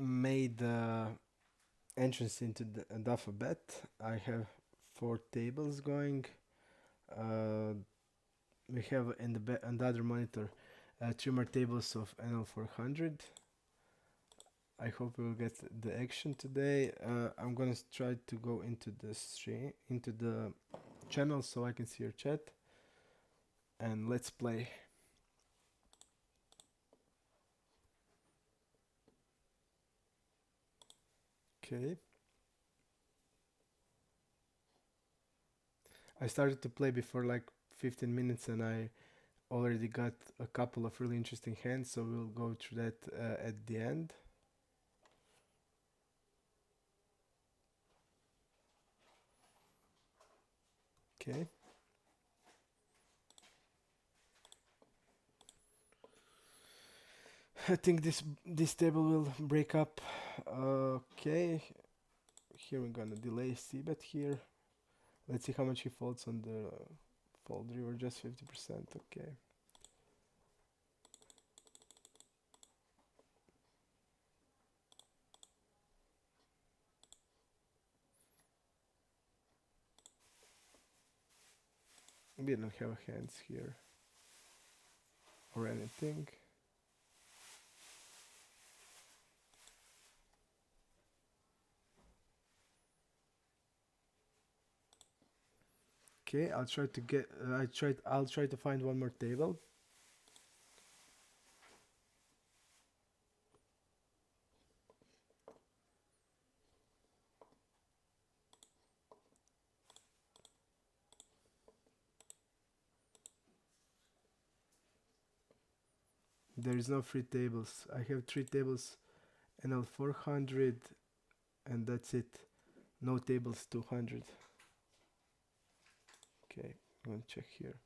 made the entrance into the alphabet. I have 4 tables going. Uh, we have in on the other monitor 3 more tables of NL400. I hope we will get the action today. I'm gonna try to go into the stream, into the channel, so I can see your chat. And let's play. Okay. I started to play before like 15 minutes and I already got a couple of really interesting hands, so we'll go through that at the end. Okay. I think this table will break up. Okay. Here we're gonna delay c-bet here. Let's see how much he folds on the fold river, just 50%. Okay. We don't have hands here or anything. Okay, I'll try to get. I'll try to find one more table. There is no free tables. I have 3 tables, NL 400, and that's it. No tables 200. Okay, I'm gonna check here.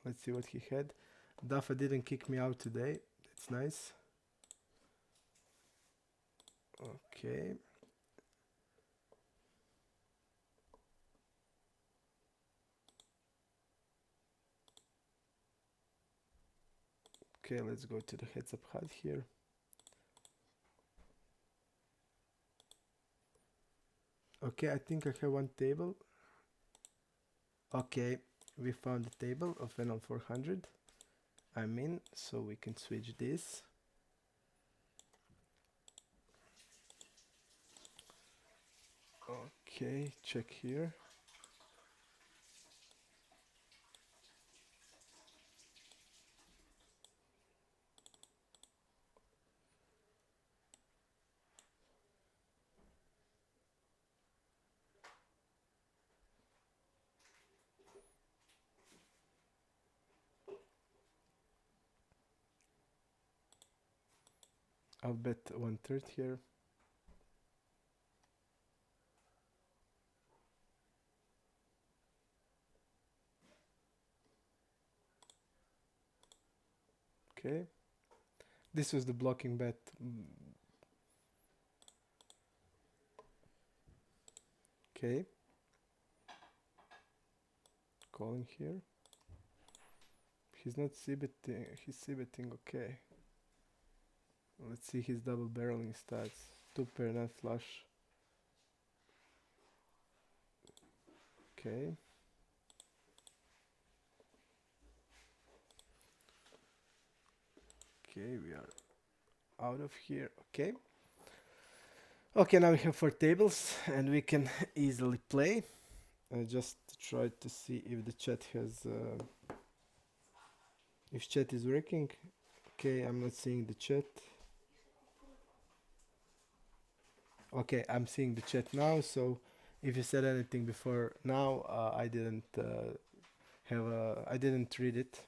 Let's see what he had. Dafa didn't kick me out today. That's nice. Okay. Okay, let's go to the heads up HUD here. Okay, I think I have one table. Okay, we found the table of NL 400. I'm in, so we can switch this. Okay, check here. I'll bet 1/3 here. Okay. This was the blocking bet. Okay. Calling here. He's not c-betting. He's c-betting. Okay. Let's see his double barreling stats. 2 pair nut flush. Okay. Okay, we are out of here. Okay. Okay, now we have 4 tables and we can easily play. I just tried to see if the chat has if chat is working. Okay, I'm not seeing the chat. Okay, I'm seeing the chat now, so if you said anything before now, I didn't I didn't read it.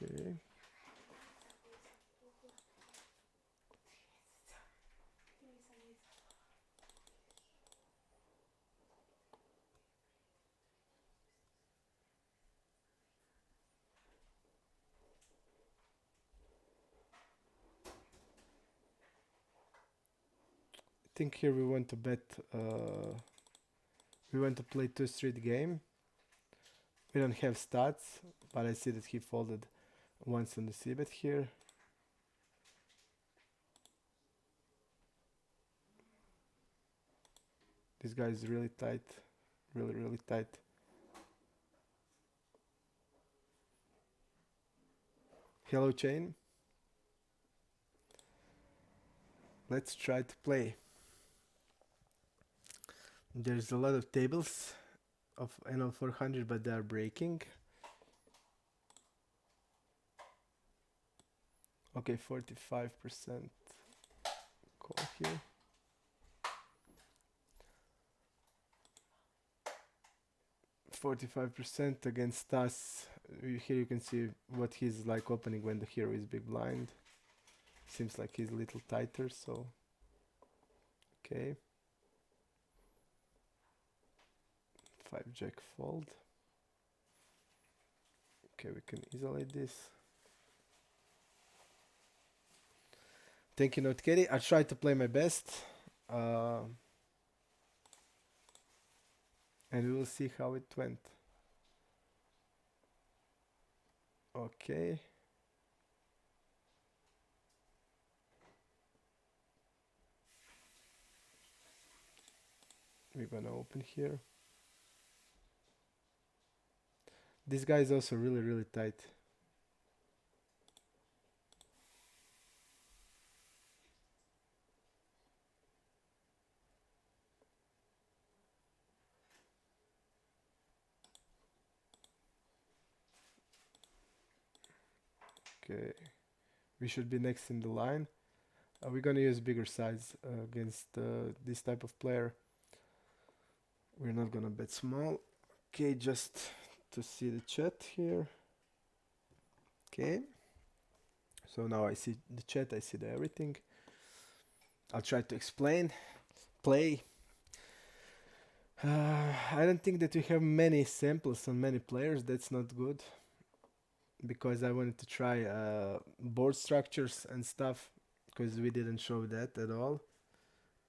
Okay. think here we want to bet, we want to play 2-street game. We don't have stats, but I see that he folded once on the c-bet here. This guy is really tight, really tight. Hello chain. Let's try to play. There's a lot of tables of NO400, but they are breaking. Okay, 45% call here. %45 against us. Here you can see what he's like opening when the hero is big blind. Seems like he's a little tighter, so okay. 5 jack fold. Okay, we can isolate this. Thank you, NoteCaddy. I tried to play my best. And we will see how it went. Okay. We're gonna open here. This guy is also really tight. Okay, we should be next in the line. We're gonna use bigger size against this type of player. We're not gonna bet small. Okay, just to see the chat here. Okay, so now I see the chat, I see the everything. I'll try to explain. Play. I don't think that we have many samples on many players. That's not good, because I wanted to try board structures and stuff, because we didn't show that at all,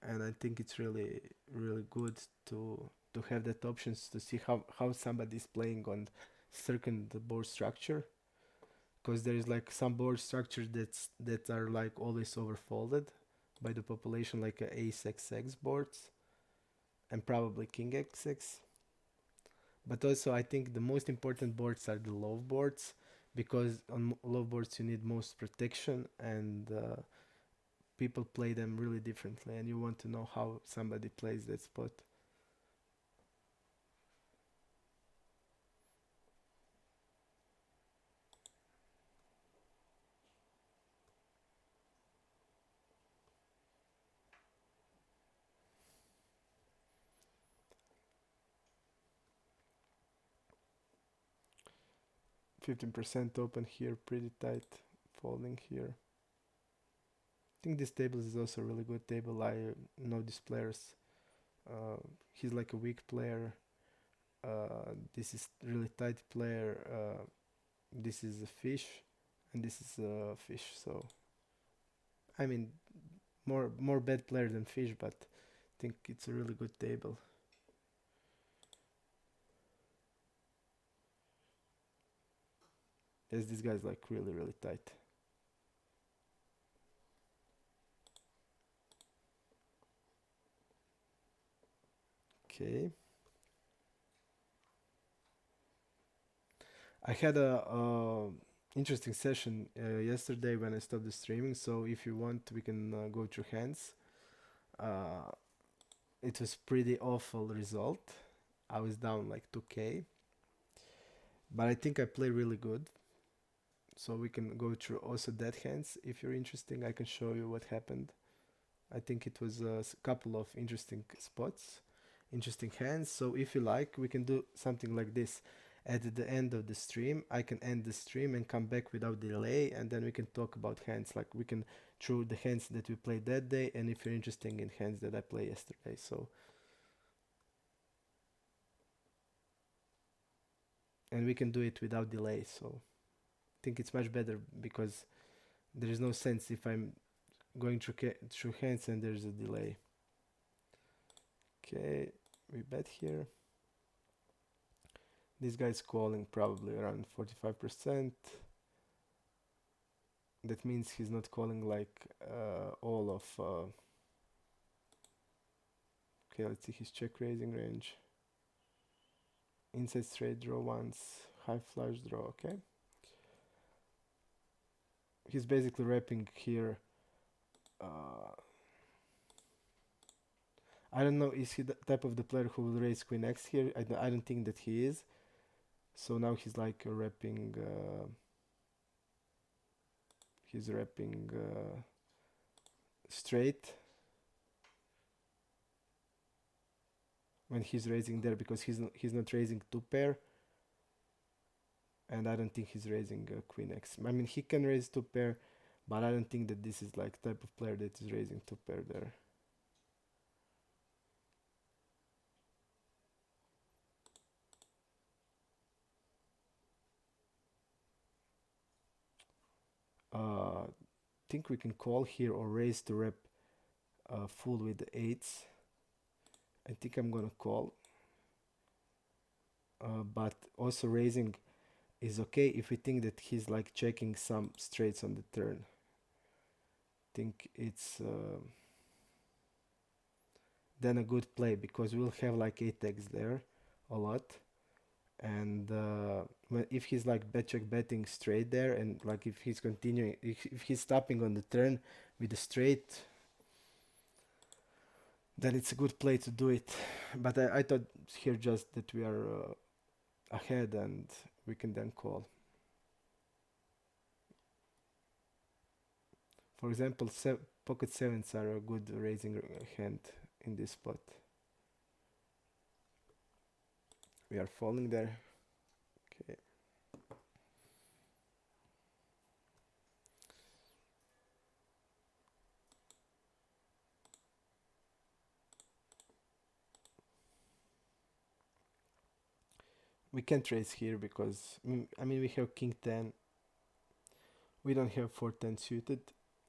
and I think it's really good to have that options to see how somebody is playing on certain board structure, because there is like some board structures that are like always overfolded by the population, like ace xx boards and probably king xx. But also I think the most important boards are the low boards, because on low boards you need most protection, and people play them really differently, and you want to know how somebody plays that spot. %15 open here, pretty tight, folding here. I think this table is also a really good table. I know these players. He's like a weak player. This is really tight player. This is a fish, and this is a fish. So, I mean, more bad player than fish, but I think it's a really good table. Yes, this guy's like really tight. Okay. I had a interesting session yesterday when I stopped the streaming. So if you want, we can go through hands. It was pretty awful result. I was down like 2k, but I think I play really good. So we can go through also dead hands if you're interested. I can show you what happened. I think it was a couple of interesting spots, interesting hands. So if you like, we can do something like this. At the end of the stream, I can end the stream and come back without delay, and then we can talk about hands. Like we can through the hands that we played that day, and if you're interested in hands that I played yesterday. So, and we can do it without delay. So I think it's much better, because there is no sense if I'm going through hands and there's a delay. Okay, we bet here. This guy's calling probably around 45%. That means he's not calling like all of. Okay, let's see his check raising range. Inside straight draw once, high flush draw. Okay, he's basically wrapping here. I don't know, is he the type of the player who will raise queen x here? I don't think that he is. So now he's like wrapping. He's wrapping straight when he's raising there, because he's not raising two pair, and I don't think he's raising queen x. I mean, he can raise two pair, but I don't think that this is like type of player that is raising two pair there. Think we can call here or raise to rep full with the eights. I think I'm gonna call, but also raising is okay if we think that he's like checking some straights on the turn. Think it's then a good play, because we'll have like 8x there a lot, and if he's like bet check betting straight there, and like if he's continuing, if he's stopping on the turn with the straight, then it's a good play to do it. But I thought here just that we are ahead and we can then call. For example, pocket sevens are a good raising hand in this spot. We are falling there. Okay. We can't raise here because I mean we have king 10. We don't have 4-10 suited.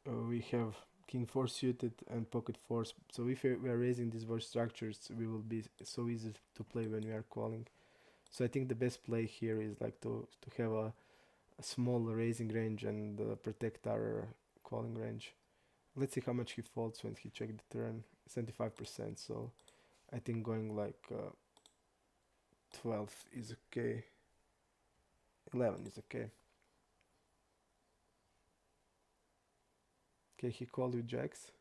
We have king 4 suited and pocket 4s. So if we are raising these board structures, we will be so easy to play when we are calling. So I think the best play here is like to have a small raising range and protect our calling range. Let's see how much he folds when he checked the turn. 75%. So I think going like 12 is okay. 11 is okay. Okay, he called with jacks,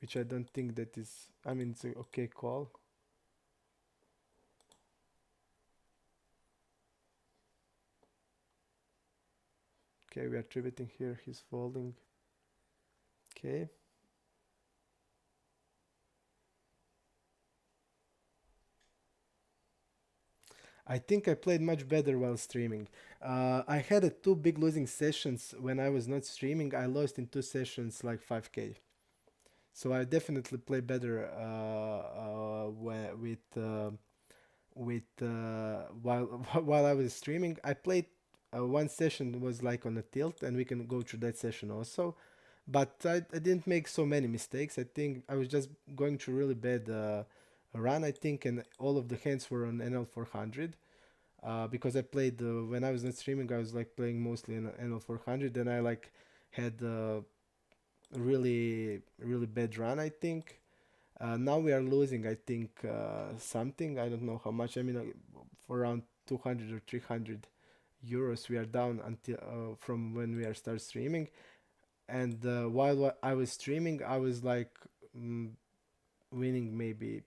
which I don't think that is, I mean, it's a okay call. Okay, we are tributing here, he's folding. Okay. I think I played much better while streaming. I had two big losing sessions when I was not streaming. I lost in 2 sessions like 5k. So I definitely play better while while I was streaming. I played one session was like on a tilt, and we can go through that session also. But I didn't make so many mistakes. I think I was just going through really bad run, I think, and all of the hands were on NL 400. Because I played when I was not streaming, I was like playing mostly in NL 400, and I like had a really bad run, I think. Now we are losing, I think, something. I don't know how much. I mean, for around 200 or 300 euros, we are down until from when we are start streaming. And while I was streaming, I was like winning maybe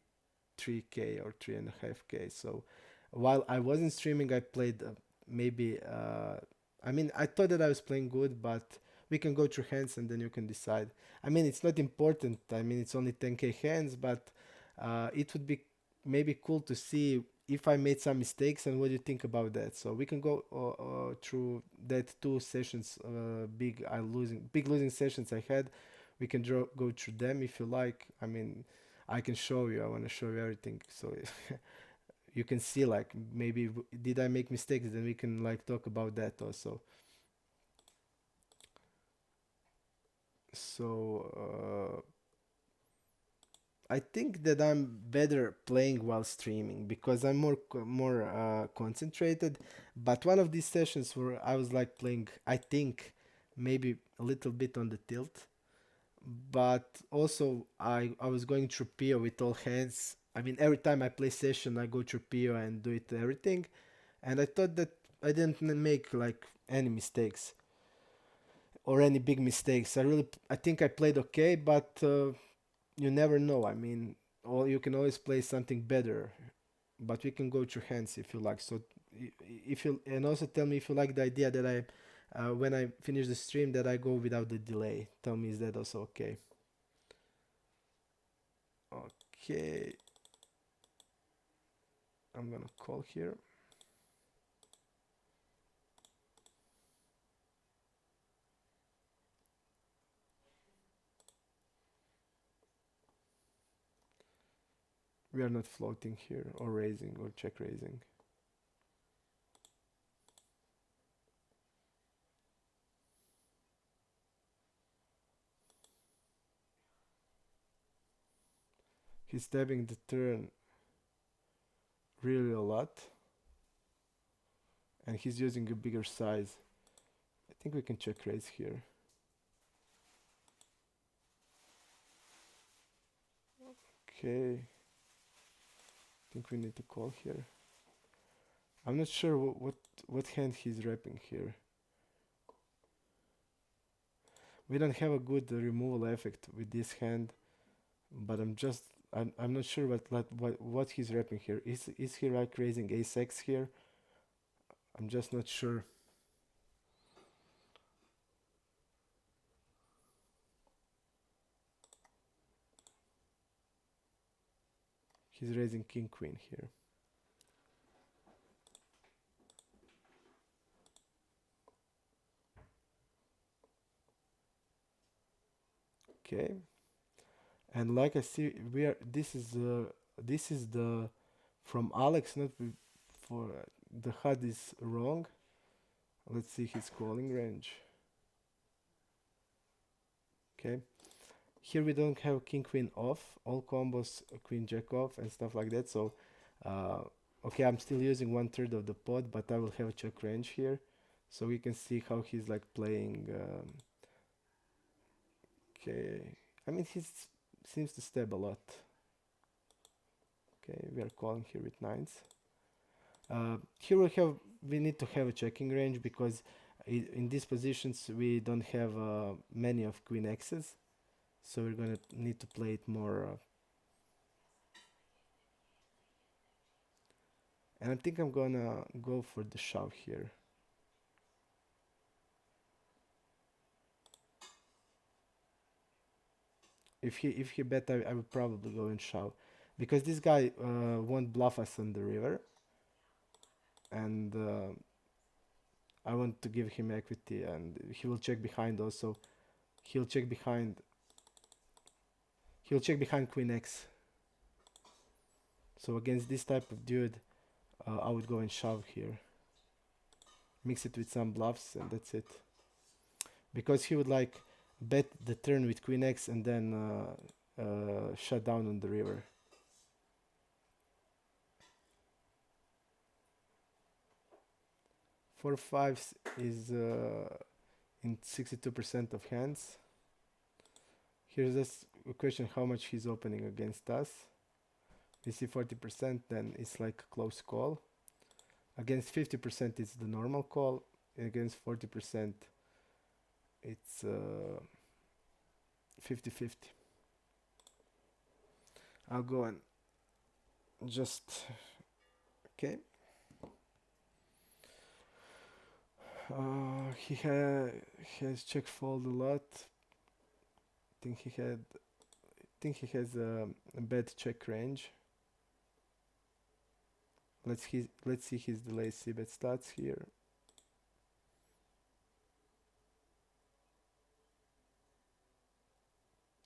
3k or 3.5k. So while I wasn't streaming, I played maybe. I mean, I thought that I was playing good, but we can go through hands and then you can decide. I mean, it's not important. I mean, it's only 10k hands, but it would be maybe cool to see if I made some mistakes and what do you think about that. So we can go through that 2 sessions, big losing sessions I had. We can go through them if you like. I mean, I can show you. I want to show you everything. So you can see like maybe did I make mistakes, then we can like talk about that also. So I think that I'm better playing while streaming because I'm more concentrated. But one of these sessions where I was like playing, I think maybe a little bit on the tilt, but also I was going through PO with all hands. I mean, every time I play session, I go through PO and do it everything, and I thought that I didn't make like any mistakes or any big mistakes. I think I played okay, but you never know. I mean, or you can always play something better, but we can go through hands if you like. So if you, and also tell me if you like the idea that I when I finish the stream that I go without the delay. Tell me, is that also okay? Okay, I'm gonna call here. We are not floating here or raising or check raising. He's stabbing the turn really a lot, and he's using a bigger size. I think we can check raise here. Okay, I think we need to call here. I'm not sure what hand he's repping here. We don't have a good removal effect with this hand, but I'm not sure what he's repping here. Is he like raising ace x here? I'm just not sure. He's raising king queen here. Okay, and like I see, we are. This is the from Alex, not for the HUD is wrong. Let's see his calling range. Okay, here we don't have king queen off, all combos queen jack off and stuff like that. So, uh, okay, I'm still using 1/3 of the pot, but I will have a check range here, so we can see how he's like playing. Okay, I mean he seems to stab a lot. Okay, we are calling here with nines. Here we need to have a checking range because in these positions we don't have many of queen x's, so we're gonna need to play it more. And I think I'm gonna go for the shove here. If he bet, I would probably go and shove, because this guy won't bluff us on the river, and I want to give him equity, and he will check behind also. He'll check behind. He'll check behind queen x. So against this type of dude, I would go and shove here. Mix it with some bluffs, and that's it. Because he would like bet the turn with queen x and then shut down on the river. Four fives is in 62% of hands. Here's just a question how much he's opening against us. We see 40%, then it's like a close call. Against 50% it's the normal call. Against 40% it's 50-50. I'll go and just okay. He has check fold a lot. I think he has a bad check range. Let's see his delay c-bet stats here.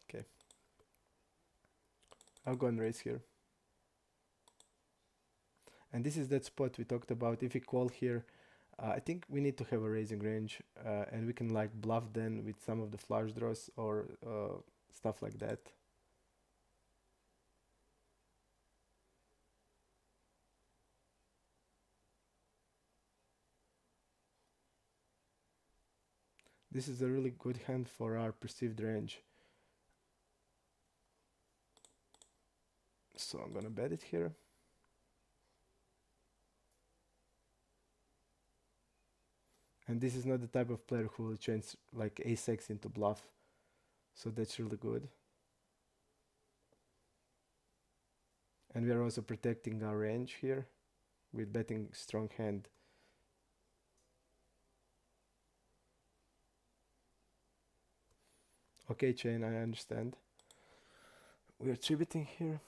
Okay, I'll go and raise here. And this is that spot we talked about. If we call here, I think we need to have a raising range, and we can like bluff then with some of the flush draws or stuff like that. This is a really good hand for our perceived range. So I'm gonna bet it here. And this is not the type of player who will change like ace-x into bluff. So that's really good. And we are also protecting our range here with betting strong hand. Okay, chain, I understand. We are 3-betting here.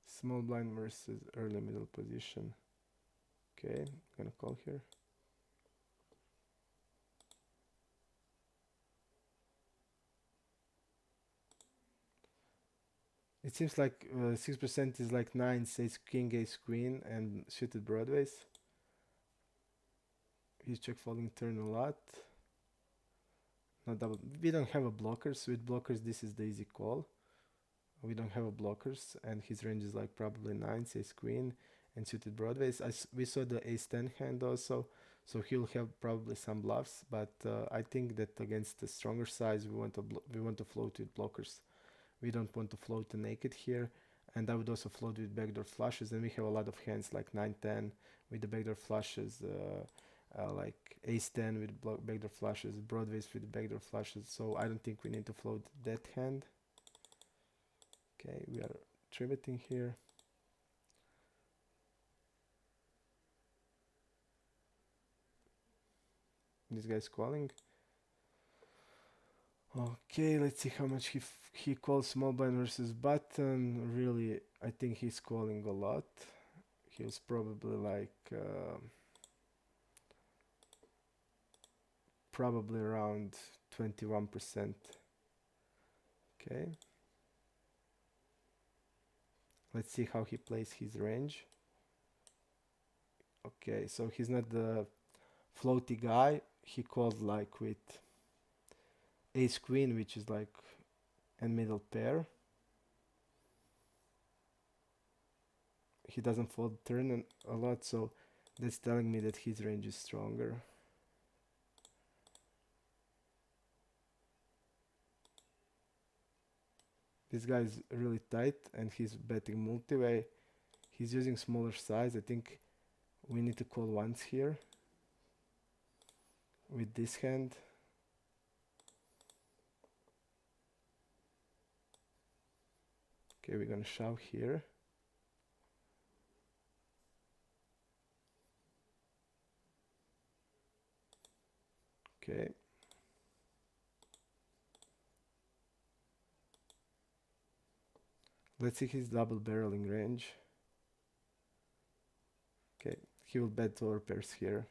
Small blind versus early middle position. Okay, gonna call here. It seems like 6% is like 9, ace king, ace queen, and suited broadways. He's check folding turn a lot. Not double. We don't have a blockers. With blockers, this is the easy call. We don't have a blockers, and his range is like probably 9, ace queen, and suited broadways. We saw the ace 10 hand also, so he'll have probably some bluffs. But I think that against the stronger size, we want to float with blockers. We don't want to float naked here, and I would also float with backdoor flushes, and we have a lot of hands like 9-10 with the backdoor flushes, like ace-10 with backdoor flushes, broadways with backdoor flushes, so I don't think we need to float that hand. Okay, we are 3-betting here. This guy's calling. Okay, let's see how much he calls small blind versus button. Really, I think he's calling a lot. He's probably like probably around 21%. Okay. Let's see how he plays his range. Okay, so he's not the floaty guy. He calls like with ace queen, which is like a middle pair. He doesn't fold turn a lot, so that's telling me that his range is stronger. This guy is really tight and he's betting multi-way. He's using smaller size. I think we need to call once here with this hand. Okay, we're gonna shove here. Okay. Let's see his double barreling range. Okay, he will bet lower pairs here.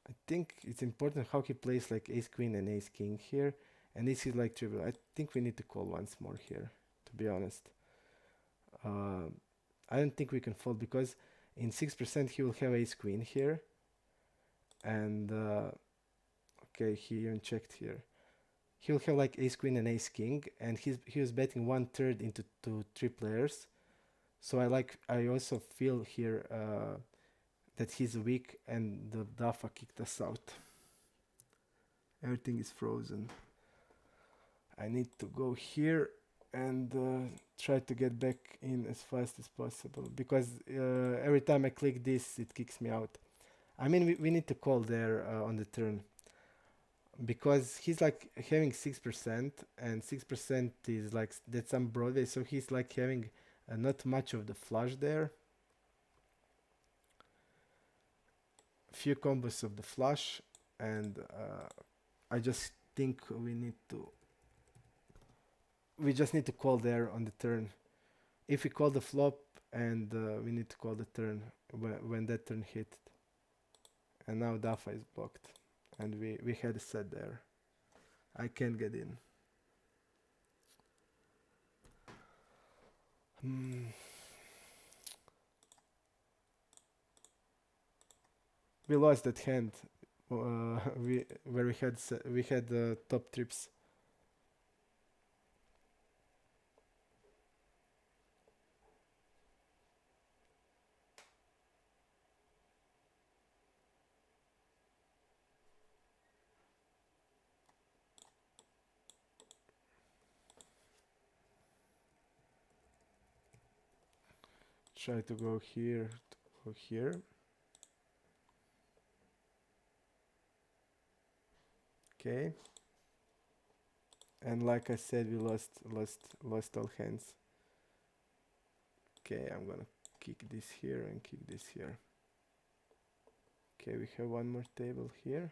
I think it's important how he plays like ace queen and ace king here. And this is like trivial. I think we need to call once more here, to be honest. I don't think we can fold because in 6% he will have ace queen here. And okay, he even checked here. He'll have like ace queen and ace king, and he was betting 1/3 into 3 players. So I also feel here that he's weak, and the Dafa kicked us out. Everything is frozen. I need to go here and try to get back in as fast as possible, because every time I click this it kicks me out. I mean, we need to call there on the turn, because he's like having 6%, and 6% is like that's some Broadway, so he's like having not much of the flush there. Few combos of the flush, and I just think we just need to call there on the turn. If we call the flop, and we need to call the turn when that turn hit. And now Dafa is blocked, and we had a set there. I can't get in. We lost that hand where we had the top trips. try to go here, to go here. Okay. And like I said, we lost all hands. Okay, I'm gonna kick this here and kick this here. Okay, we have one more table here.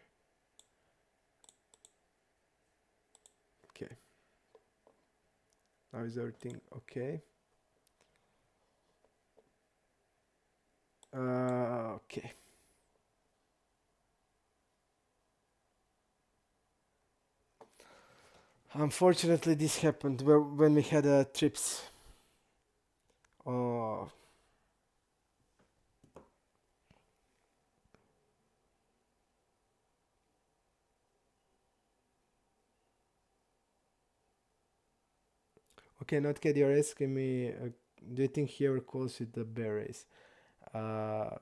Okay. Now is everything okay? Okay. Unfortunately, this happened when we had trips. Oh, okay. NoteCaddy, you're asking me, do you think he ever calls with the bear race? Uh,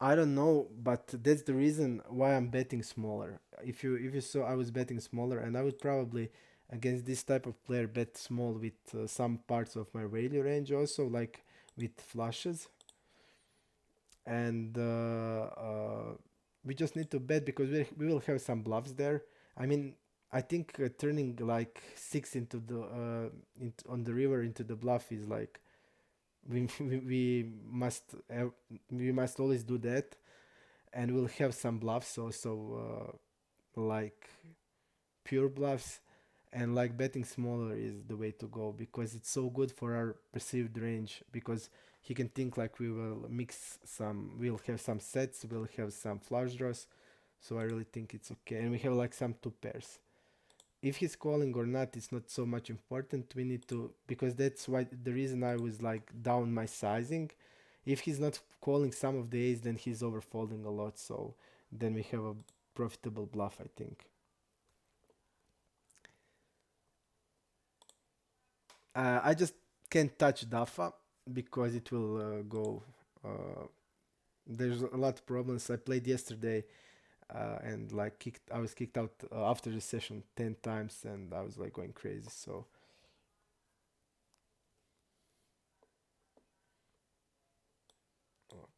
I don't know, but that's the reason why I'm betting smaller. If you saw, I was betting smaller, and I would probably against this type of player bet small with some parts of my value range also, like with flushes, and we just need to bet because we will have some bluffs there. I mean, I think turning like six into the on the river into the bluff is like we must we must always do that, and we'll have some bluffs also, like pure bluffs, and like betting smaller is the way to go because it's so good for our perceived range because he can think like we will mix some, we'll have some sets, we'll have some flush draws, so I really think it's okay, and we have like some two pairs. If he's calling or not, it's not so much important. We need to, because that's why the reason I was like down my sizing. If he's not calling some of the ace, then he's overfolding a lot, so then we have a profitable bluff, I think. I just can't touch Dafa because it will go. Uh, there's a lot of problems. I played yesterday and like kicked. I was kicked out after the session 10 times, and I was like going crazy. So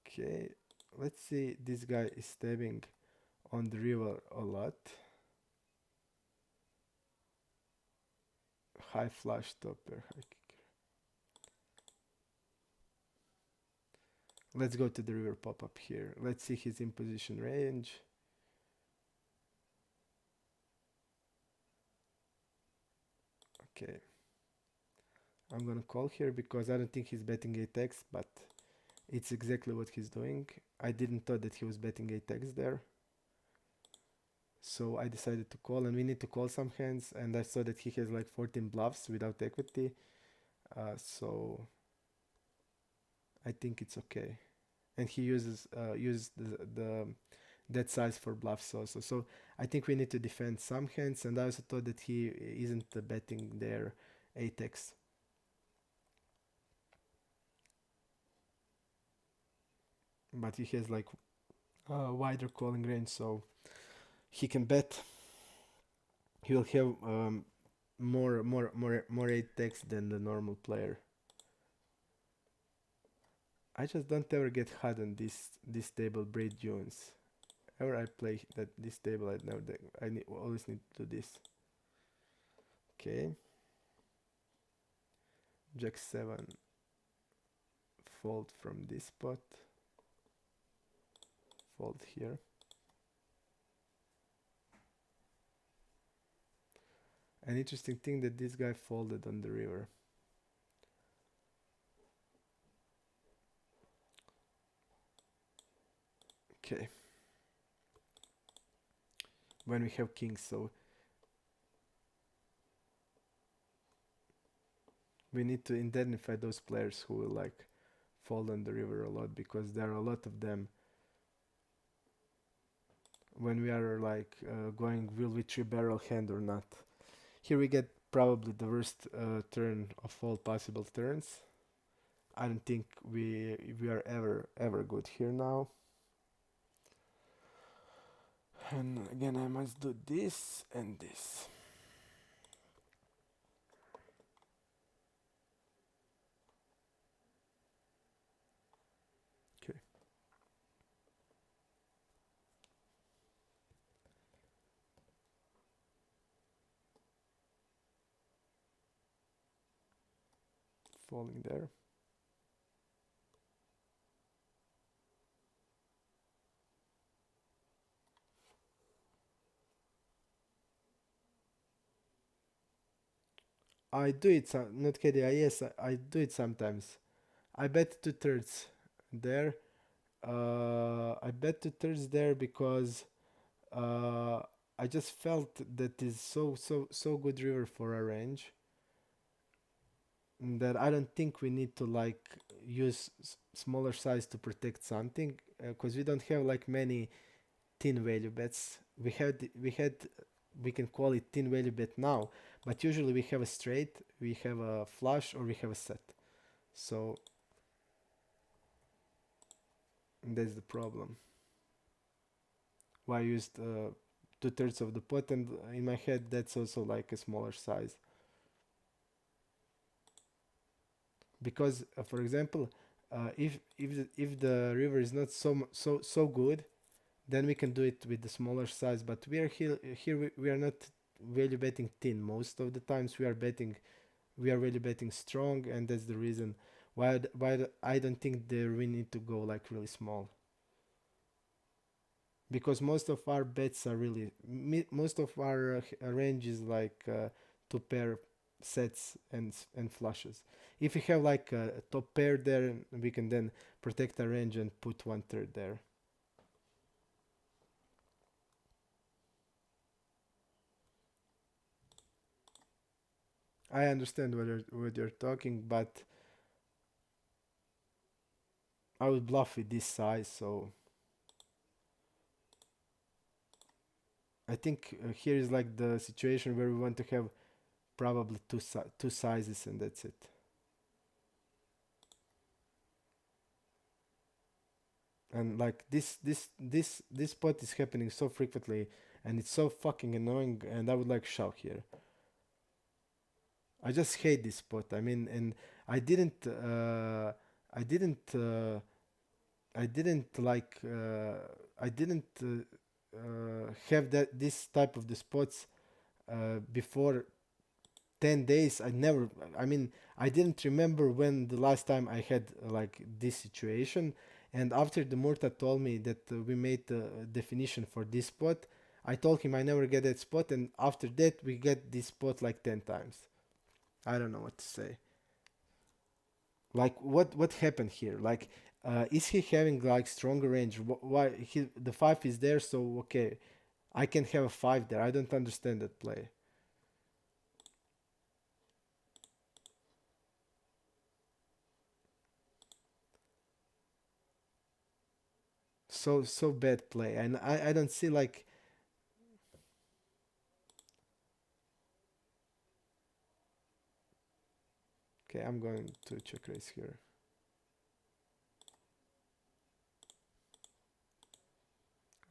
okay, let's see. This guy is stabbing on the river a lot. High flush stopper. High kicker. Let's go to the river pop up here. Let's see his imposition range. Okay. I'm gonna call here because I don't think he's betting 8x, but it's exactly what he's doing. I didn't thought that he was betting 8x there. So I decided to call, and we need to call some hands, and I saw that he has like 14 bluffs without equity. So I think it's okay. And he uses the that size for bluffs also. So I think we need to defend some hands, and I also thought that he isn't betting their 8x. But he has like a wider calling range, so he can bet. He will have more 8x than the normal player. I just don't ever get hot on this table braid Jones. Ever I play that this table, I never always need to do this. Okay. Jack 7 fold from this spot. Fold here. An interesting thing that this guy folded on the river. Okay. When we have kings, so we need to identify those players who will like fold on the river a lot because there are a lot of them. When we are like going, will we three barrel hand or not? Here we get probably the worst turn of all possible turns. I don't think we are ever good here now. And again, I must do this and this. falling there. I do it, not kidding. Yes, I do it sometimes. I bet 2/3 there. I bet 2/3 there because uh, I just felt that is so good river for a range that I don't think we need to like use smaller size to protect something because we don't have like many thin value bets. We can call it thin value bet now, but usually we have a straight, we have a flush, or we have a set. So that's the problem. Why I used 2/3 of the pot, and in my head that's also like a smaller size. Because, for example, if the river is not so good, then we can do it with the smaller size. But here we are not value betting thin. Most of the times we are value betting strong, and that's the reason why I don't think that we need to go like really small. Because most of our bets are really most of our range is like two pair sets and flushes. If we have like a top pair there, we can then protect our range and put 1/3 there. I understand what you're talking, but I would bluff with this size. So I think here is like the situation where we want to have probably two sizes, and that's it. And like this spot is happening so frequently, and it's so fucking annoying, and I would like shout here. I just hate this spot. I mean, and I didn't I didn't I didn't like I didn't have that this type of the spots before 10 days. I mean, I didn't remember when the last time I had like this situation. And after the Murta told me that we made the definition for this spot, I told him I never get that spot, and after that we get this spot like 10 times. I don't know what to say. Like what happened here? Like is he having like stronger range? Why the 5 is there, so okay, I can have a 5 there. I don't understand that play. So bad play, and I don't see like. Okay, I'm going to check raise here.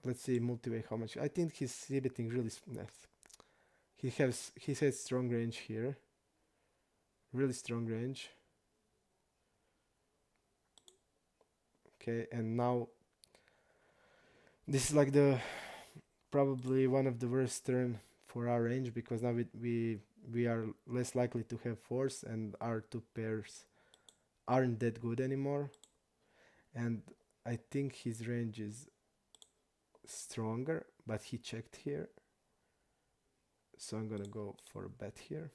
Let's see multi-way how much. I think he's exhibiting really nice. He has strong range here, really strong range. Okay, and now this is like the probably one of the worst turn for our range, because now we are less likely to have force, and our two pairs aren't that good anymore. And I think his range is stronger, but he checked here, so I'm gonna go for a bet here.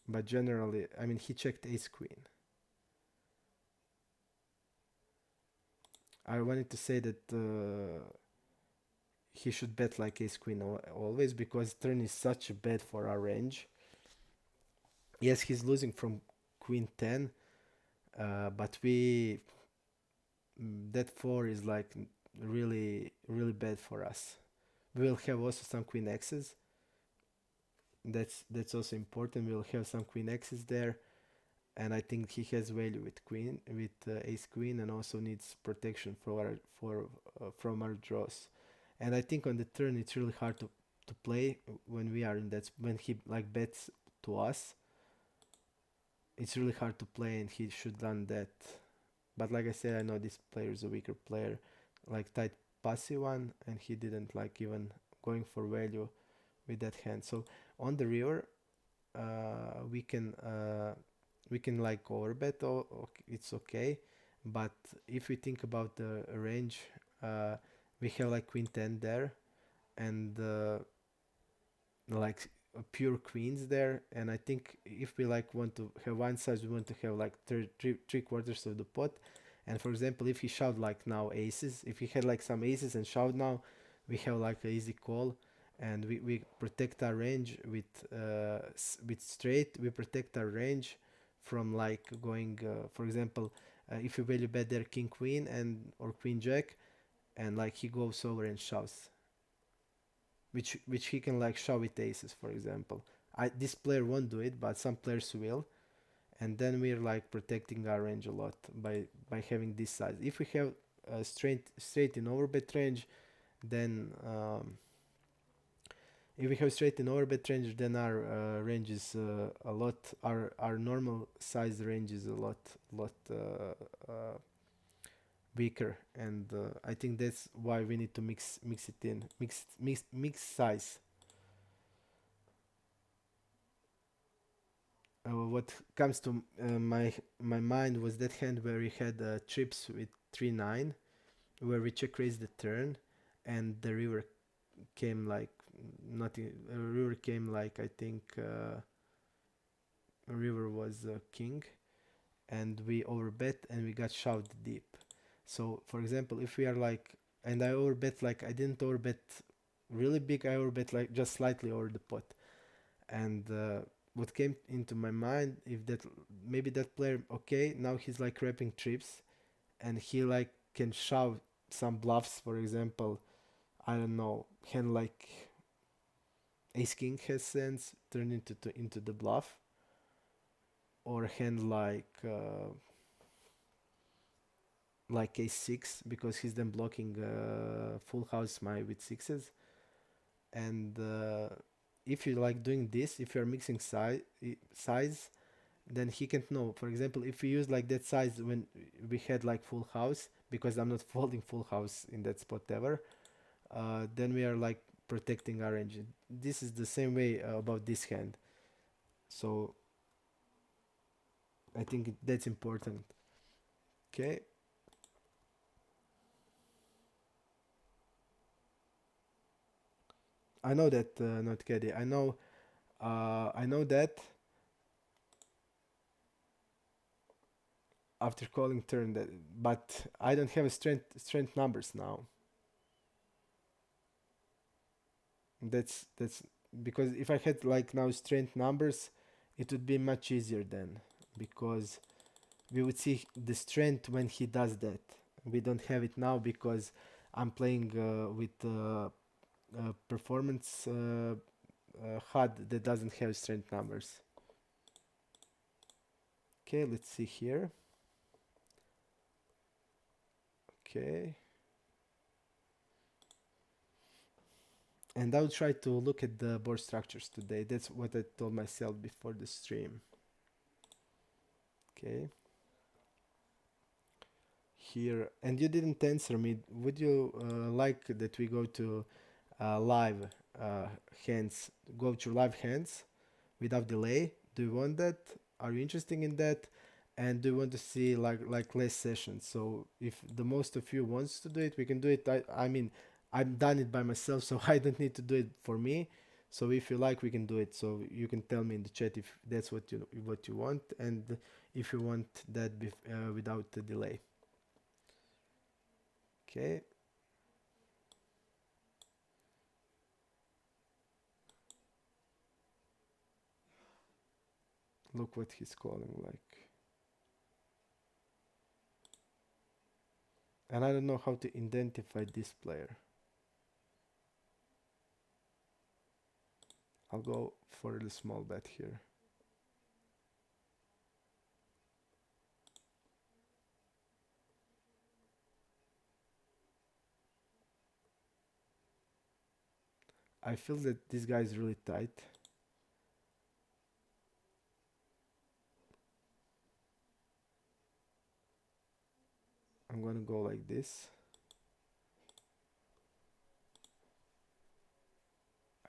But generally, I mean, he checked ace queen. I wanted to say that he should bet like ace queen always, because turn is such a bad for our range. Yes, he's losing from queen 10, but that 4 is like really bad for us. We will have also some queen x's. That's also important. We will have some queen x's there, and I think he has value with ace queen, and also needs protection from our draws. And I think on the turn it's really hard to play when we are in that, when he like bets to us. It's really hard to play, and he should done that. But like I said, I know this player is a weaker player, like tight passive one, and he didn't like even going for value with that hand. So on the river, we can like overbet, it's okay. But if we think about the range, uh, we have like queen 10 there, and like pure queens there. And I think if we like want to have one size, we want to have like three quarters of the pot. And for example, if he shoved like now aces, if he had like some aces and shoved now, we have like an easy call. And we protect our range with straight. We protect our range from like going, for example, if we value bet there king queen and or queen jack, and like he goes over and shoves, which he can like shove with aces, for example. This player won't do it, but some players will, and then we're like protecting our range a lot by having this size. If we have straight in overbet range, then if we have straight in overbet range, then our range is a lot. Our normal size range is a lot weaker, and I think that's why we need to mix it in, mix size. What comes to my mind was that hand where we had trips with 3-9, where we check raised the turn, and the river came like nothing. River came like I think river was king, and we overbet and we got shoved deep. So for example, if we are like, and I overbet, like I didn't overbet really big, I overbet like just slightly over the pot. And what came into my mind, if that maybe that player, okay, now he's like wrapping trips, and he like can shove some bluffs, for example, I don't know, hand like ace king has sense turn into the bluff, or hand like a6, because he's then blocking full house my with sixes. And if you like doing this, if you're mixing size, then he can't know. For example, if we use like that size when we had like full house, because I'm not folding full house in that spot ever, then we are like protecting our range. This is the same way about this hand. So I think that's important. Okay. I know that, NoteCaddy. I know that after calling turn that, but I don't have a strength numbers now. That's because if I had like now strength numbers, it would be much easier then, because we would see the strength when he does that. We don't have it now because I'm playing with performance HUD that doesn't have strength numbers. Okay, let's see here. Okay. And I'll try to look at the board structures today. That's what I told myself before the stream. Okay. Here, and you didn't answer me. Would you like that we go to live hands, go to live hands without delay? Do you want that? Are you interested in that? And do you want to see like less sessions? So if the most of you wants to do it, we can do it. I mean, I've done it by myself, so I don't need to do it for me. So if you like, we can do it. So you can tell me in the chat if that's what you want, and if you want that without the delay. Okay. Look what he's calling like. And I don't know how to identify this player. I'll go for the small bet here. I feel that this guy is really tight. I'm gonna go like this.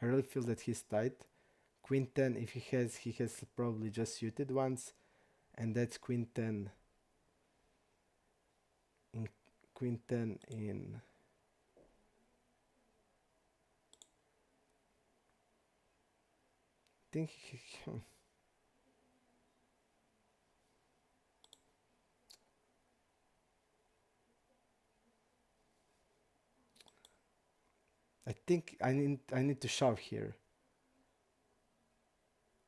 I really feel that he's tight. queen 10. If he has probably just suited ones, and that's queen 10 in queen 10 in. I think I think I need to shove here.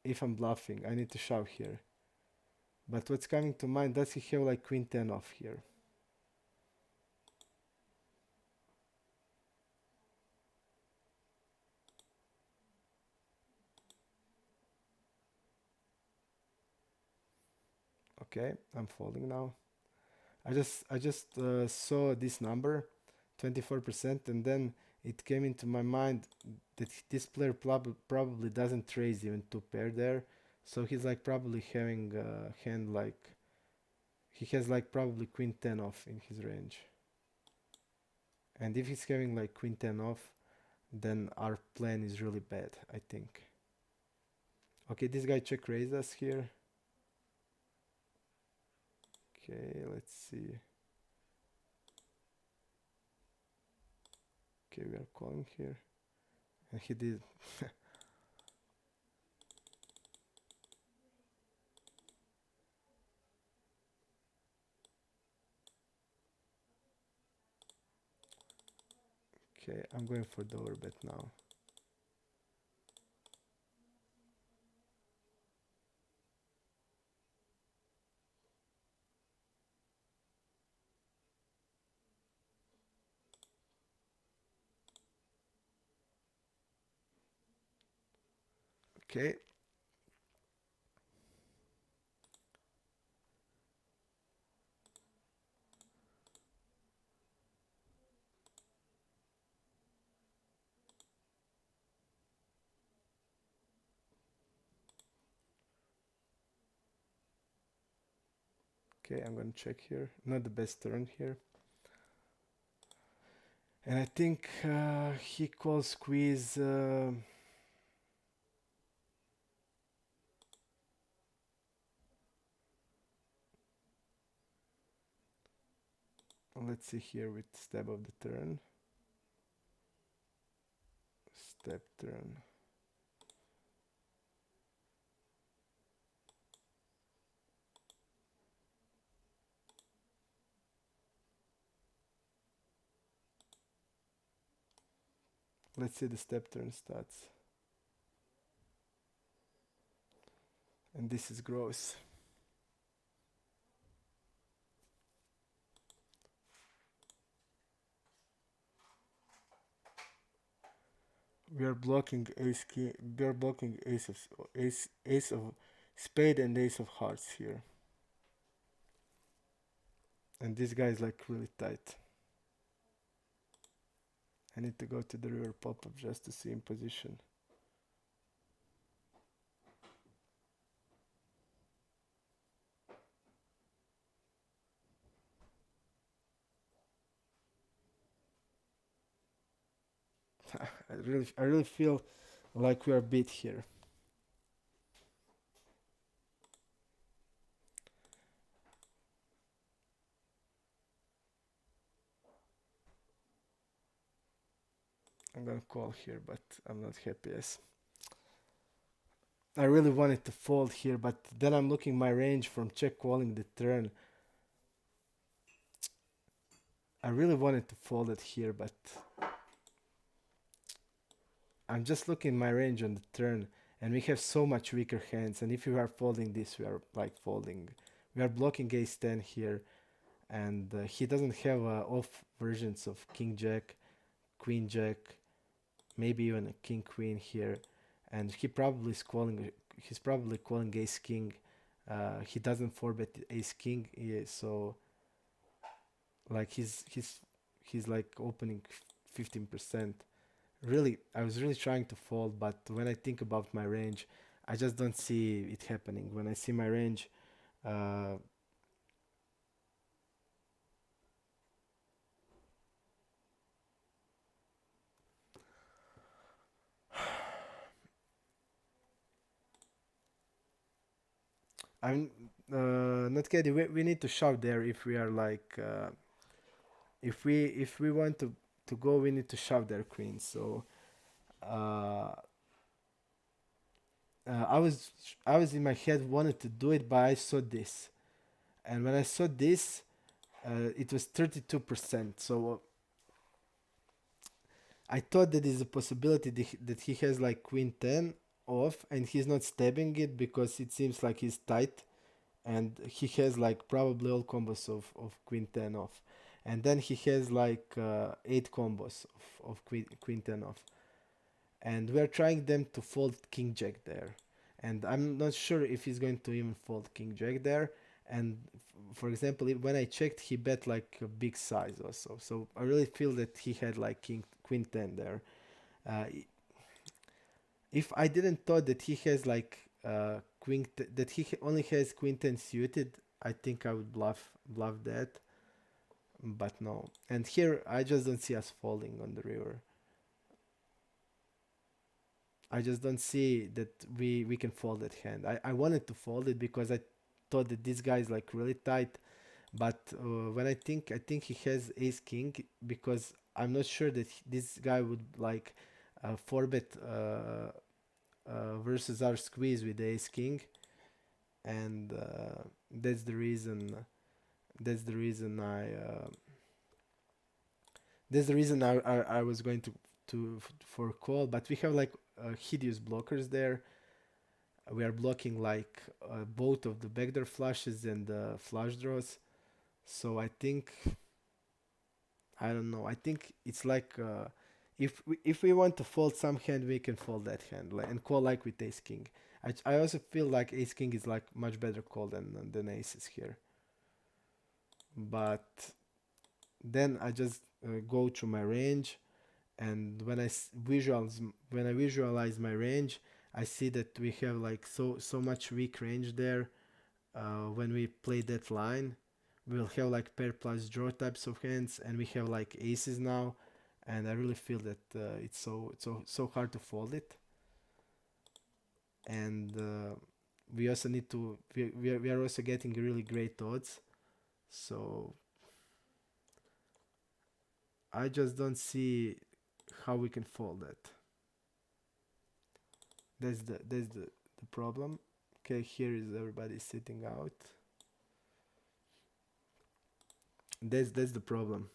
If I'm bluffing, I need to shove here. But what's coming to mind, does he have like queen 10 off here? Okay, I'm folding now. I just saw this number, 24%, and then it came into my mind that this player probably doesn't raise even two pair there, so he's like probably having a hand like he has like probably queen 10 off in his range. And if he's having like queen 10 off, then our plan is really bad, I think. Okay, this guy check raised us here. Okay, let's see. Okay, we are calling here. And he did. Okay, I'm going for the overbet now. Okay. Okay, I'm gonna check here. Not the best turn here. And I think he calls squeeze. Let's see here with step of the turn. Step turn. Let's see the step turn stats. And this is gross. We are blocking ace key. We are blocking ace of spade and ace of hearts here. And this guy is like really tight. I need to go to the river pop-up just to see in position. I really feel like we are beat here. I'm gonna call here, but I'm not happy as I really wanted to fold here, but then I'm looking my range from check calling the turn. I really wanted to fold it here, but I'm just looking my range on the turn, and we have so much weaker hands, and if we are folding this, we are like folding. We are blocking ace 10 here, and he doesn't have off versions of king jack, queen jack, maybe even a king queen here, and he's probably calling ace king. He doesn't 4-bet ace king, so like he's like opening 15%. Really, I was really trying to fold, but when I think about my range, I just don't see it happening. When I see my range, uh, I'm not kidding. We need to shove there if we are like if we want to go, we need to shove their queen. So uh, I was in my head wanted to do it, but I saw this, and when I saw this, it was 32%. So I thought that is a possibility that he has like queen 10 off, and he's not stabbing it because it seems like he's tight, and he has like probably all combos of queen 10 off, and then he has like 8 combos of queen 10 off, and we're trying them to fold king jack there, and I'm not sure if he's going to even fold king jack there. And for example, when I checked, he bet like a big size also, so I really feel that he had like king queen 10 there. uh, if I didn't thought that he has like that only has queen 10 suited, I think I would bluff that, but no. And here I just don't see us folding on the river. I just don't see that we can fold that hand. I wanted to fold it because I thought that this guy is like really tight, but when I think he has ace king, because I'm not sure that this guy would like 4-bet versus our squeeze with ace king, and that's the reason. That's the reason I was going to for call, but we have like hideous blockers there. We are blocking like both of the backdoor flushes and the flush draws. So I don't know. I think it's like if we want to fold some hand, we can fold that hand and call like with ace king. I also feel like ace king is like much better call than aces here. But then I just go to my range, and when I visualize my range, I see that we have like so much weak range there. When we play that line, we'll have like pair plus draw types of hands, and we have like aces now, and I really feel that it's so hard to fold it. And we also need to we are also getting really great odds, so I just don't see how we can fold that. That's the problem. Okay, here is everybody sitting out. That's the problem.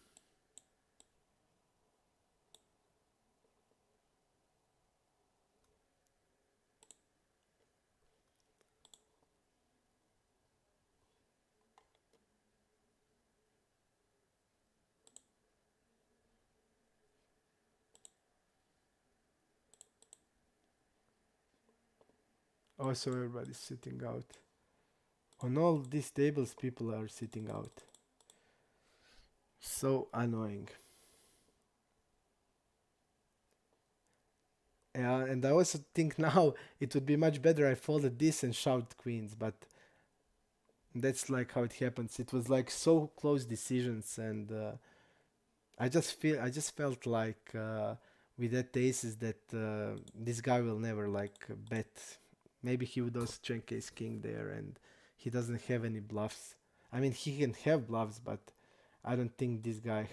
Also, everybody's sitting out. On all these tables, people are sitting out. So annoying. Yeah, and I also think now it would be much better I folded this and shoved queens, but that's like how it happens. It was like so close decisions, and I just felt like with that aces that this guy will never like bet. Maybe he would also check ace king there, and he doesn't have any bluffs. I mean, he can have bluffs, but I don't think this guy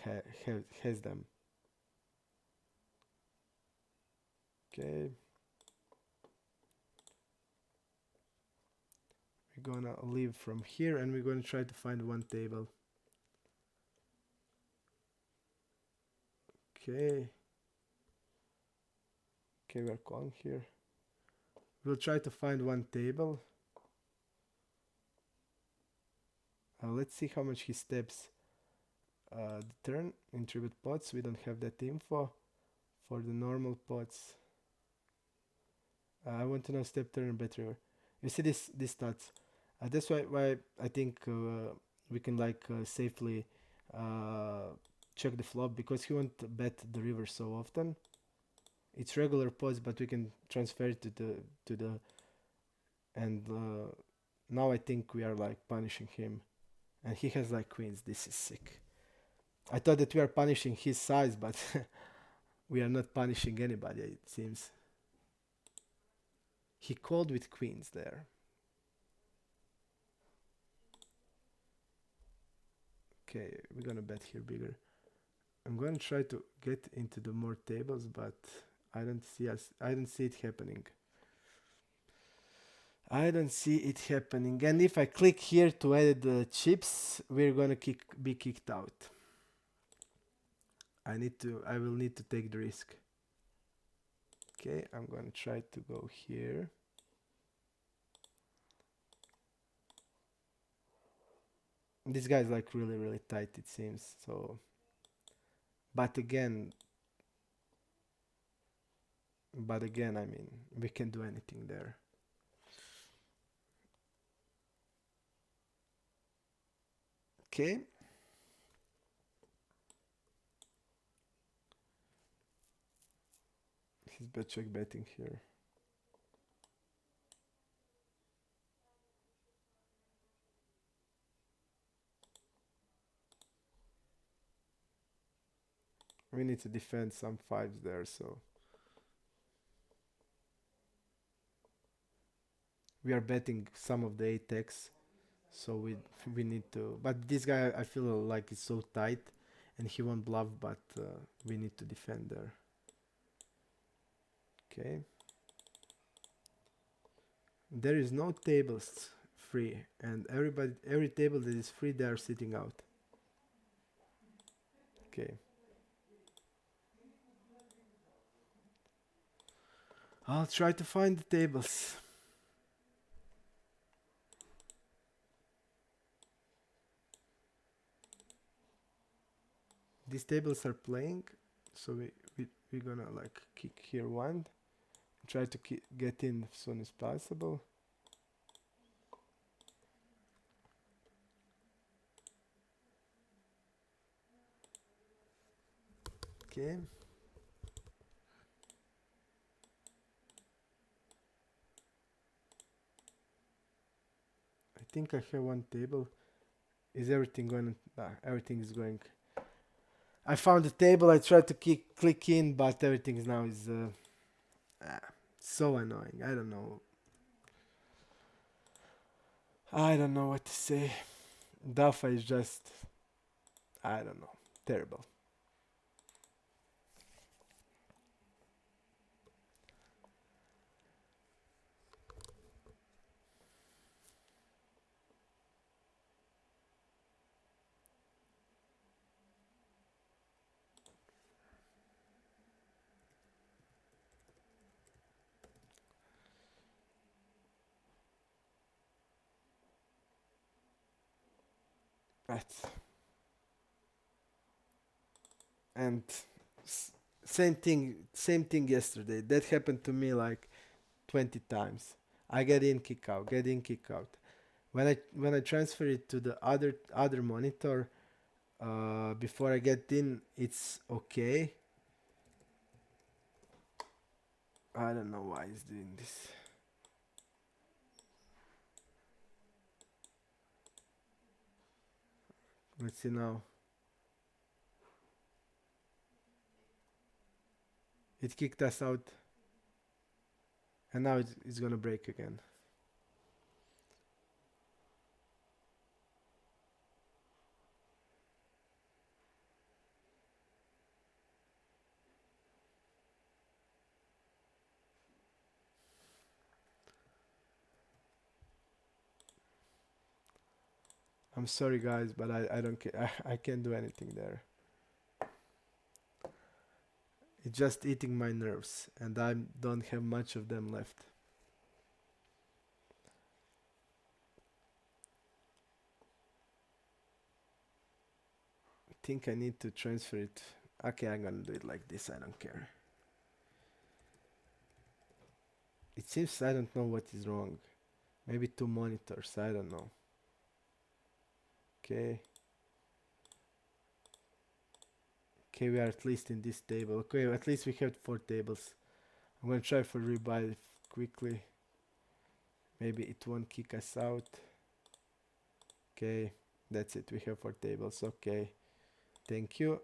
has them. Okay, we're gonna leave from here, and we're gonna try to find one table. Okay, okay, we're calling here. We'll try to find one table. Let's see how much he steps the turn in tribute pots. We don't have that info for the normal pots. I want to know step turn and bet river. You see this stats. That's why I think we can like safely uh, check the flop, because he won't bet the river so often. It's regular pots, but we can transfer it to the and now I think we are like punishing him, and he has like queens. This is sick. I thought that we are punishing his size, but we are not punishing anybody, it seems. He called with queens there. Okay, we're gonna bet here bigger. I'm gonna try to get into the more tables, but I don't see it happening. I don't see it happening. And if I click here to edit the chips, we're gonna be kicked out. I will need to take the risk. Okay, I'm gonna try to go here. This guy's like really, really tight, it seems. So, but again, I mean, we can do anything there. Okay. He's bet check betting here. We need to defend some fives there, so we are betting some of the 8x, so we need to. But this guy, I feel like is so tight, and he won't bluff. But we need to defend there. Okay. There is no tables free, and every table that is free, they are sitting out. Okay. I'll try to find the tables. These tables are playing, so we're gonna like kick here one, try to get in as soon as possible. Okay. I think I have one table. Is everything going? Everything is going. I found the table. I tried to click in, but everything is now is so annoying. I don't know. I don't know what to say. Dafa is just, I don't know, terrible. Right. And same thing yesterday. That happened to me like 20 times. I get in, kick out, get in, kick out. When I transfer it to the other monitor, before I get in, it's okay. I don't know why he's doing this. Let's see now. It kicked us out, and now it's gonna break again. I'm sorry guys, but I don't care. I can't do anything there. It's just eating my nerves, and I don't have much of them left. I think I need to transfer it. Okay, I'm gonna do it like this. I don't care. It seems I don't know what is wrong. Maybe two monitors. I don't know. Okay. Okay, we are at least in this table. Okay, at least we have 4 tables. I'm gonna try for rebuy quickly. Maybe it won't kick us out. Okay, that's it. We have 4 tables. Okay, thank you.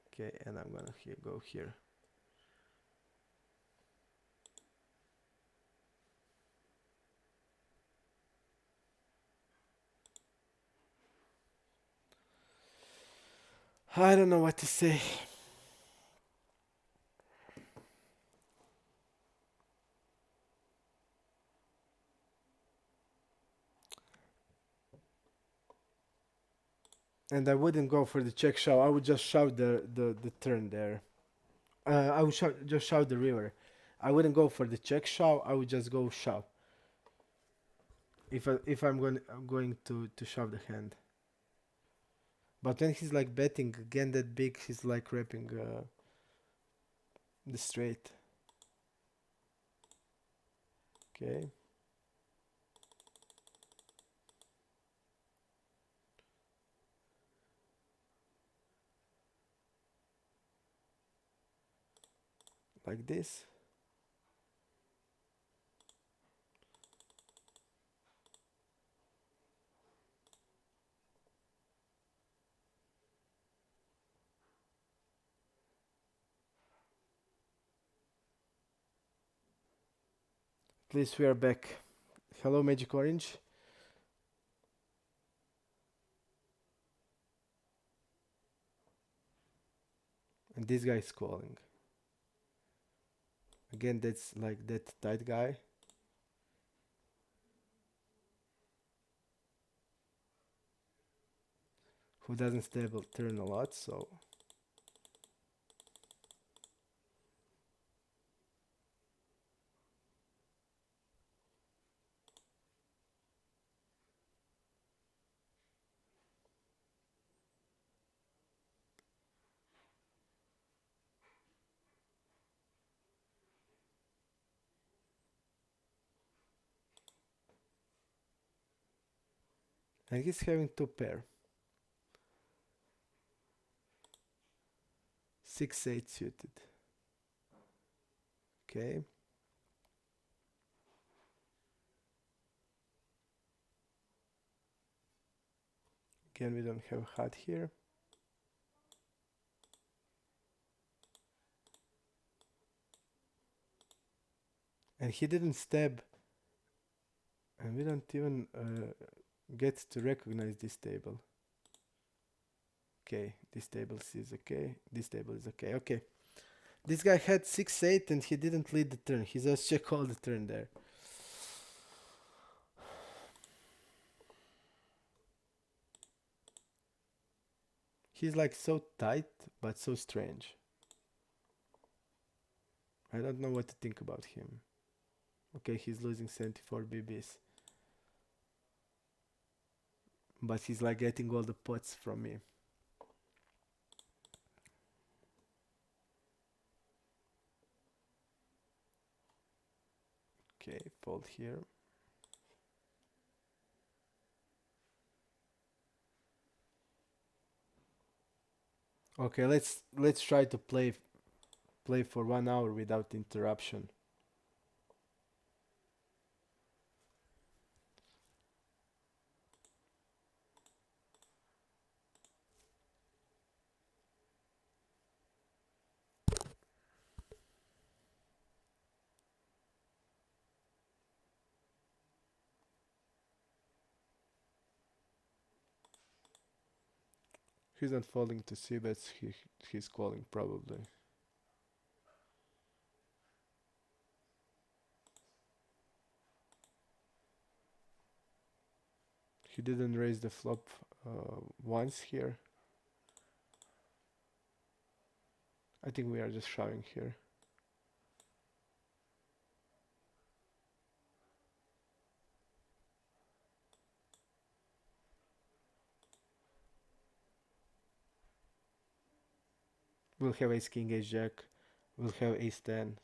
Okay, and I'm gonna go here. I don't know what to say. And I wouldn't go for the check shove. I would just shove the turn there. I would just shove the river. I wouldn't go for the check shove. I would just go shove. If I'm going to shove the hand. But when he's like betting again that big, he's like wrapping the straight. Okay. Like this. Please, we are back. Hello, Magic Orange. And this guy is calling. Again, that's like that tight guy. Who doesn't stable turn a lot, so and he's having two pair. 6-8 suited. Okay. Again, we don't have a hat here. And he didn't stab. And we don't even get to recognize this table. Okay, this table is okay. This table is okay. Okay. This guy had 6-8 and he didn't lead the turn. He just check all the turn there. He's like so tight, but so strange. I don't know what to think about him. Okay, he's losing 74 BBs. But he's like getting all the pots from me. Okay, fold here. Okay, let's try to play for 1 hour without interruption. He's not folding to C bets, he's calling probably. He didn't raise the flop once here. I think we are just shoving here. We'll have ace king, ace jack. We'll have ace 10.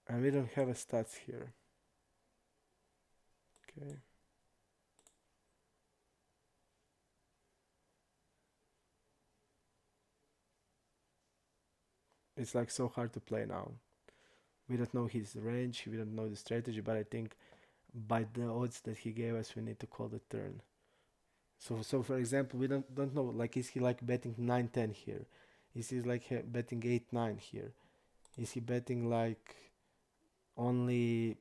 And we don't have a stats here. Okay. It's like so hard to play now. We don't know his range, we don't know the strategy, but I think by the odds that he gave us, we need to call the turn. So for example, we don't know, like, is he like betting 9-10 here? Is he like betting 8-9 here? Is he betting like only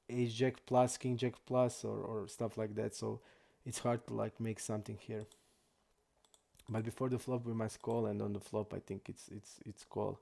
ace jack plus, king jack plus, or stuff like that? So it's hard to like make something here. But before the flop we must call, and on the flop I think it's call.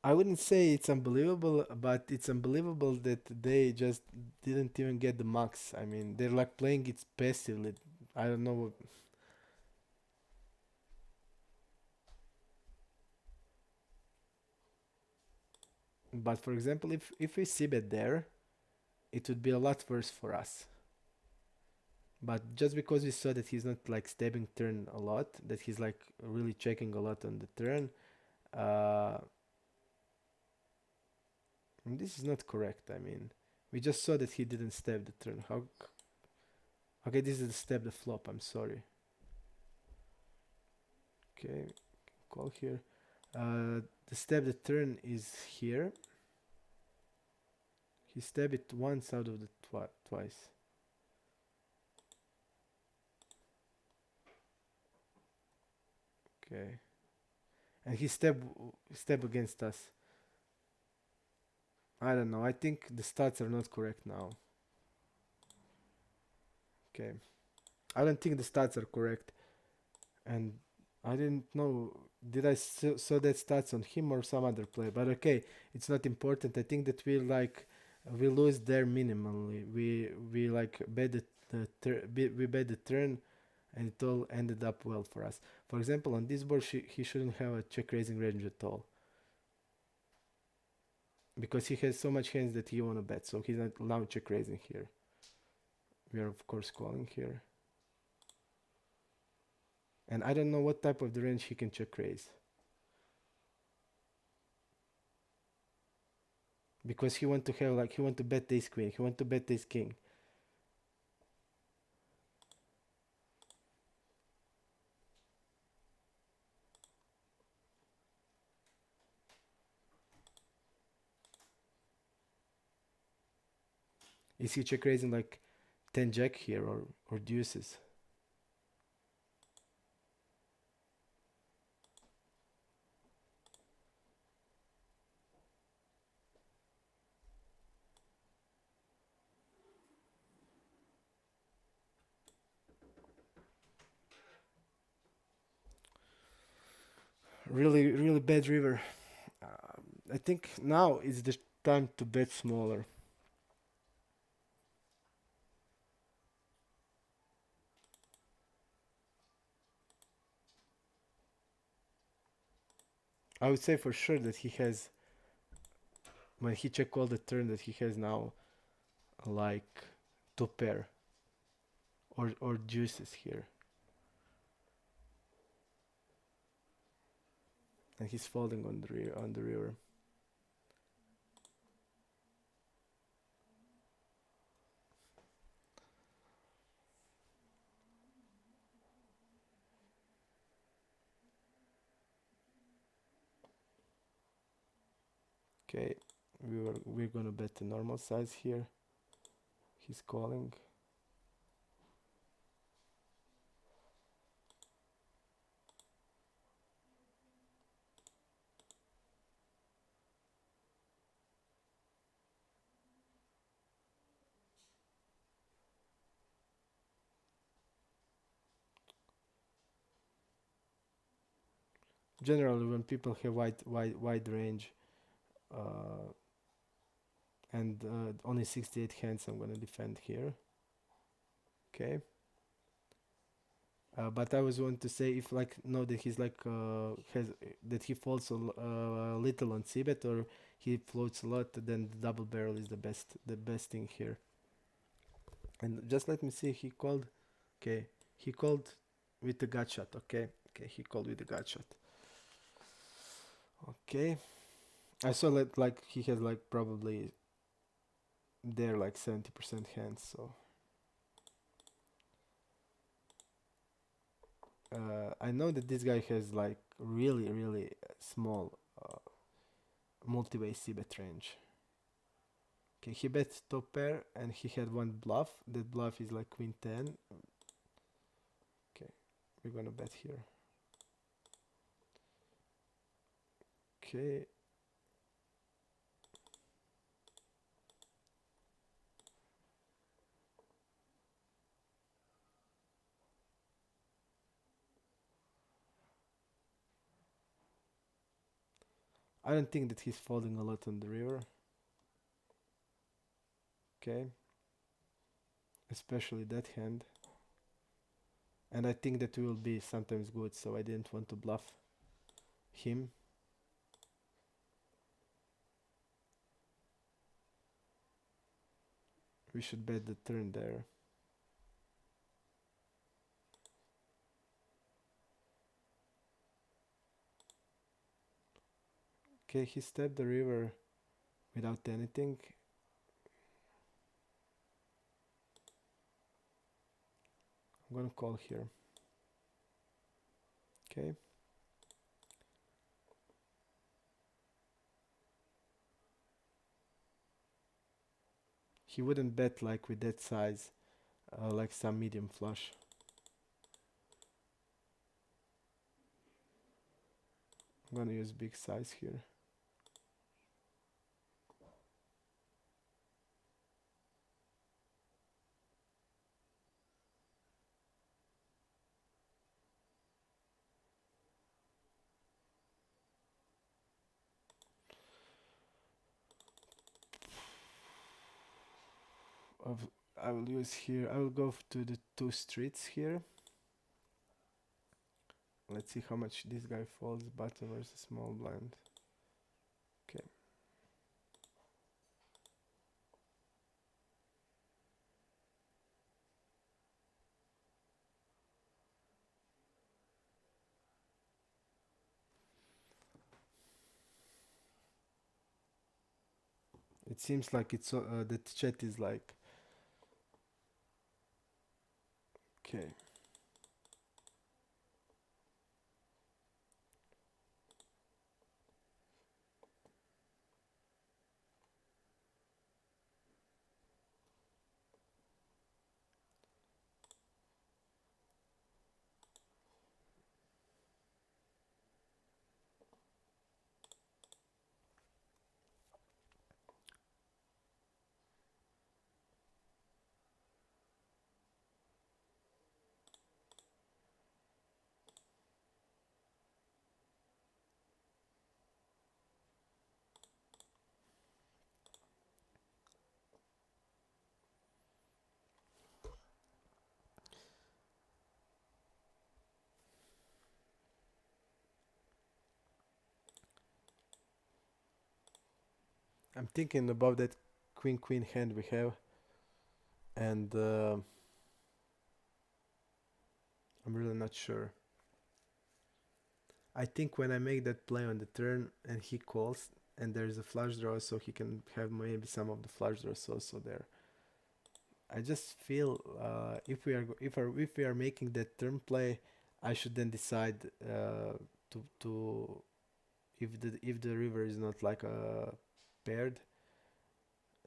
I wouldn't say it's unbelievable, but it's unbelievable that they just didn't even get the max. I mean, they're like playing it passively. I don't know. But for example, if we see bet there, it would be a lot worse for us. But just because we saw that he's not like stabbing turn a lot, that he's like really checking a lot on the turn, uh, this is not correct. I mean, we just saw that he didn't stab the turn. How? Okay, this is the stab the flop. I'm sorry. Okay, call here. The stab the turn is here. He stabbed it once out of the twice. Okay, and he stab against us. I don't know. I think the stats are not correct now. Okay, I don't think the stats are correct, and I didn't know. Did I saw that stats on him or some other player? But okay, it's not important. I think that we lose there minimally. We like bet we bet the turn, and it all ended up well for us. For example, on this board, he shouldn't have a check raising range at all because he has so much hands that he wanna bet. So he's not allowed check raising here. We are of course calling here, and I don't know what type of the range he can check raise. Because he want to bet ace queen, he want to bet ace king. Is he check raising like 10 jack here or deuces? Really bad river. I think now is the time to bet smaller. I would say for sure that he has, when he check all the turn, that he has now like two pair or deuces here, and he's folding on the river. Okay, we're gonna bet the normal size here. He's calling. Generally, when people have wide range, uh, and only 68 hands, I'm gonna defend here. Okay. But I was want to say if like know that he's like has that he folds a little on c-bet or he floats a lot, then the double barrel is the best thing here. And just let me see, he called. Okay, he called with the gut shot. Okay, he called with the gut shot. Okay, I saw that like he has like probably there like 70% hands, so I know that this guy has like really, really small multi-way c-bet range. Okay, he bet top pair and he had one bluff. That bluff is like queen 10. Okay, we're gonna bet here. Okay. I don't think that he's folding a lot on the river. Okay. Especially that hand. And I think that will be sometimes good, so I didn't want to bluff him. We should bet the turn there. Okay, he stepped the river without anything. I'm gonna call here. Okay. He wouldn't bet like with that size, like some medium flush. I'm gonna use big size here. I will use here, I will go to the two streets here. Let's see how much this guy folds, button versus small blind. Okay. It seems like it's that chat is like, okay. I'm thinking about that queen queen hand we have, and I'm really not sure. I think when I make that play on the turn and he calls and there's a flush draw, so he can have maybe some of the flush draws also there. I just feel if we are making that turn play, I should then decide to if the river is not like paired,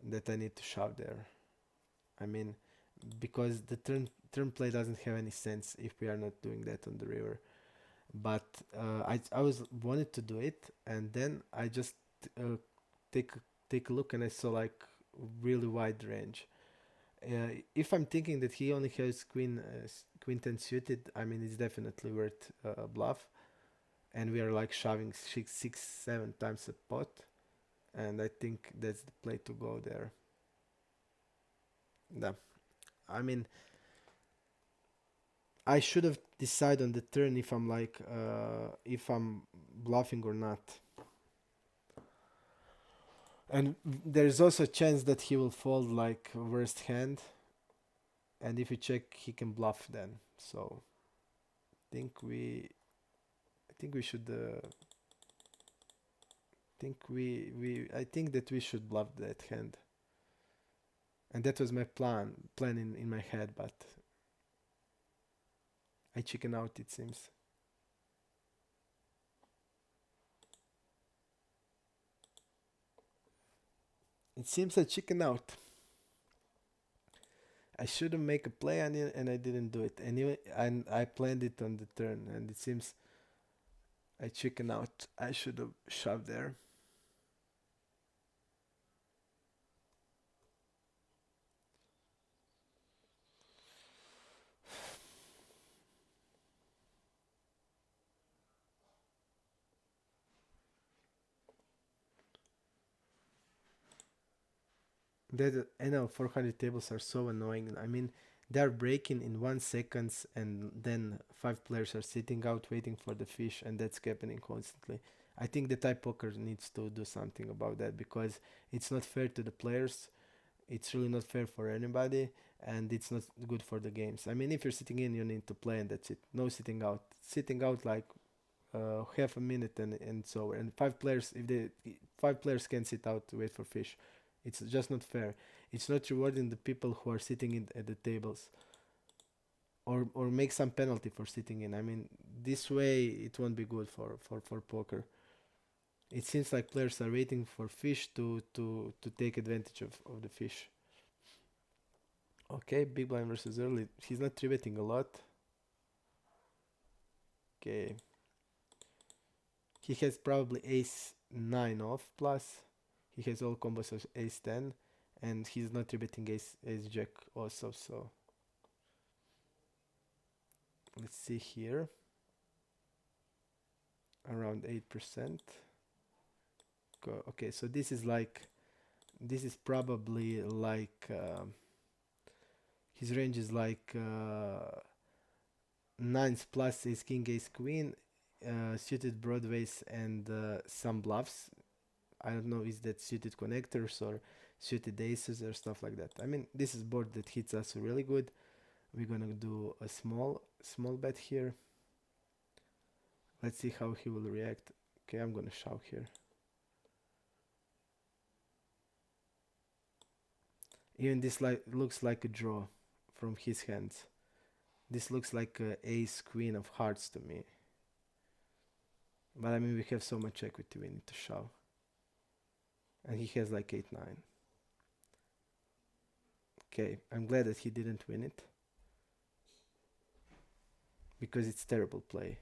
that I need to shove there. I mean, because the turn play doesn't have any sense if we are not doing that on the river. But I was wanted to do it, and then I just uh, take take a look and I saw like really wide range. If I'm thinking that he only has queen 10 suited, I mean it's definitely worth a bluff, and we are like shoving six 7 times a pot, and I think that's the play to go there. Yeah. I mean, I should have decided on the turn if I'm like if I'm bluffing or not. And there's also a chance that he will fold like worst hand, and if you check, he can bluff then. So I think we should I think that we should bluff that hand, and that was my plan in my head, but I chicken out, it seems. It seems I chicken out. I should have make a play on it and I didn't do it. Anyway, and I planned it on the turn and it seems I chicken out. I should have shoved there. That I know 400 tables are so annoying. I mean, they're breaking in 1 second, and then 5 players are sitting out waiting for the fish, and that's happening constantly. I think the Thai poker needs to do something about that because it's not fair to the players. It's really not fair for anybody, and it's not good for the games. I mean, if you're sitting in, you need to play, and that's it. No sitting out. Sitting out like half a minute and it's over. And 5 players, if they 5 players can sit out to wait for fish, it's just not fair. It's not rewarding the people who are sitting in at the tables, or make some penalty for sitting in. I mean, this way it won't be good for poker. It seems like players are waiting for fish to take advantage of the fish. Okay, big blind versus early. He's not three betting a lot. Okay, he has probably ace 9 off plus. He has all combos of ace 10, and he's not repeating ace jack also. So let's see here, around 8%. Okay, so this is probably like his range is like nines plus ace king ace queen, suited broadways and some bluffs. I don't know, is that suited connectors or suited aces or stuff like that. I mean, this is board that hits us really good. We're gonna do a small bet here. Let's see how he will react. Okay, I'm gonna shove here. Even this looks like a draw from his hands. This looks like a ace queen of hearts to me. But I mean, we have so much equity, we need to shove. And he has like 8-9. Okay, I'm glad that he didn't win it, because it's terrible play.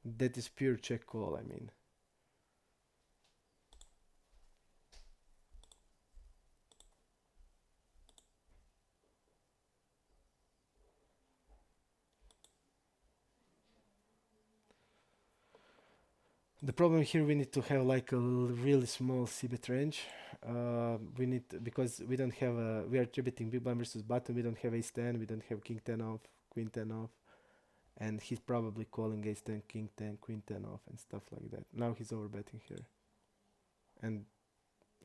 That is pure check call, I mean. The problem here, we need to have like a really small c-bet range. We need because we don't have we are tributing big blind versus button. We don't have ace 10. We don't have king 10 off, queen 10 off, and he's probably calling ace 10, king 10, queen 10 off, and stuff like that. Now he's overbetting here, and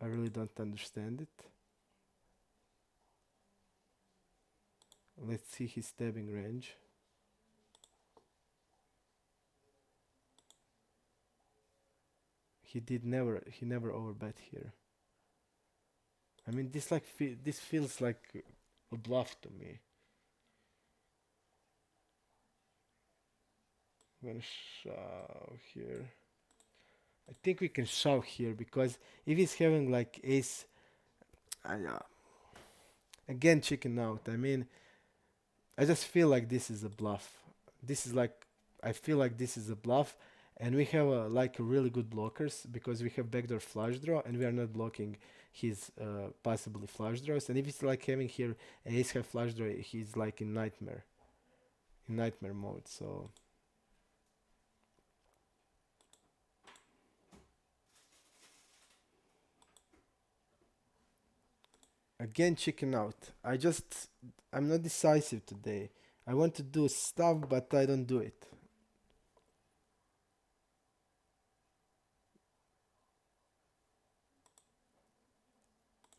I really don't understand it. Let's see his stabbing range. He never overbet here. I mean, this feels like a bluff to me. I'm gonna shove here. I think we can shove here because if he's having like ace, again chicken out. I mean, I just feel like this is a bluff. This is like, I feel like this is a bluff, and we have like really good blockers because we have backdoor flush draw, and we are not blocking his possibly flush draws. And if it's like having here ace high flush draw, he's like in nightmare mode. So again chicken out. I'm not decisive today. I want to do stuff, but I don't do it.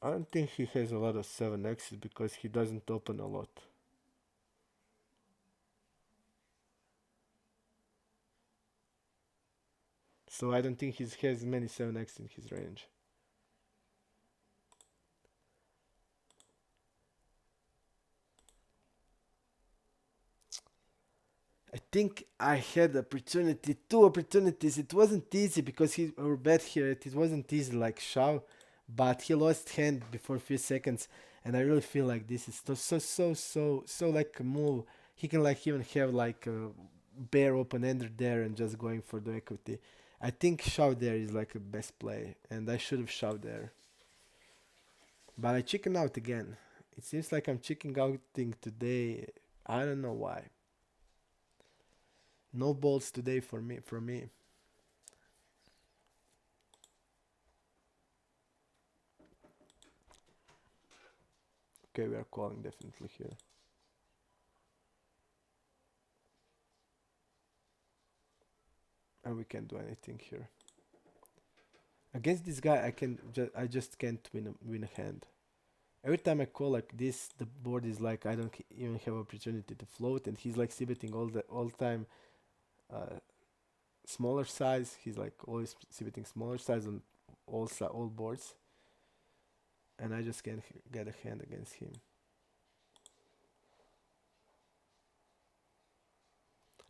I don't think he has a lot of 7x's because he doesn't open a lot. So I don't think he has many 7x in his range. I think I had opportunity, two opportunities. It wasn't easy because he or bet here. It wasn't easy like Shao, but he lost hand before few seconds, and I really feel like this is so like a move. He can like even have like a bare open ender there and just going for the equity. I think Shao there is like a best play, and I should have Shao there, but I chicken out again. It seems like I'm chicken outing today. I don't know why. No balls today for me. From me. Okay, we are calling definitely here. And we can't do anything here. Against this guy, I just can't win a hand. Every time I call like this, the board is like I don't even have opportunity to float, and he's like c-betting all time uh, smaller size. He's like always c-betting smaller size on all boards, and I just can't get a hand against him.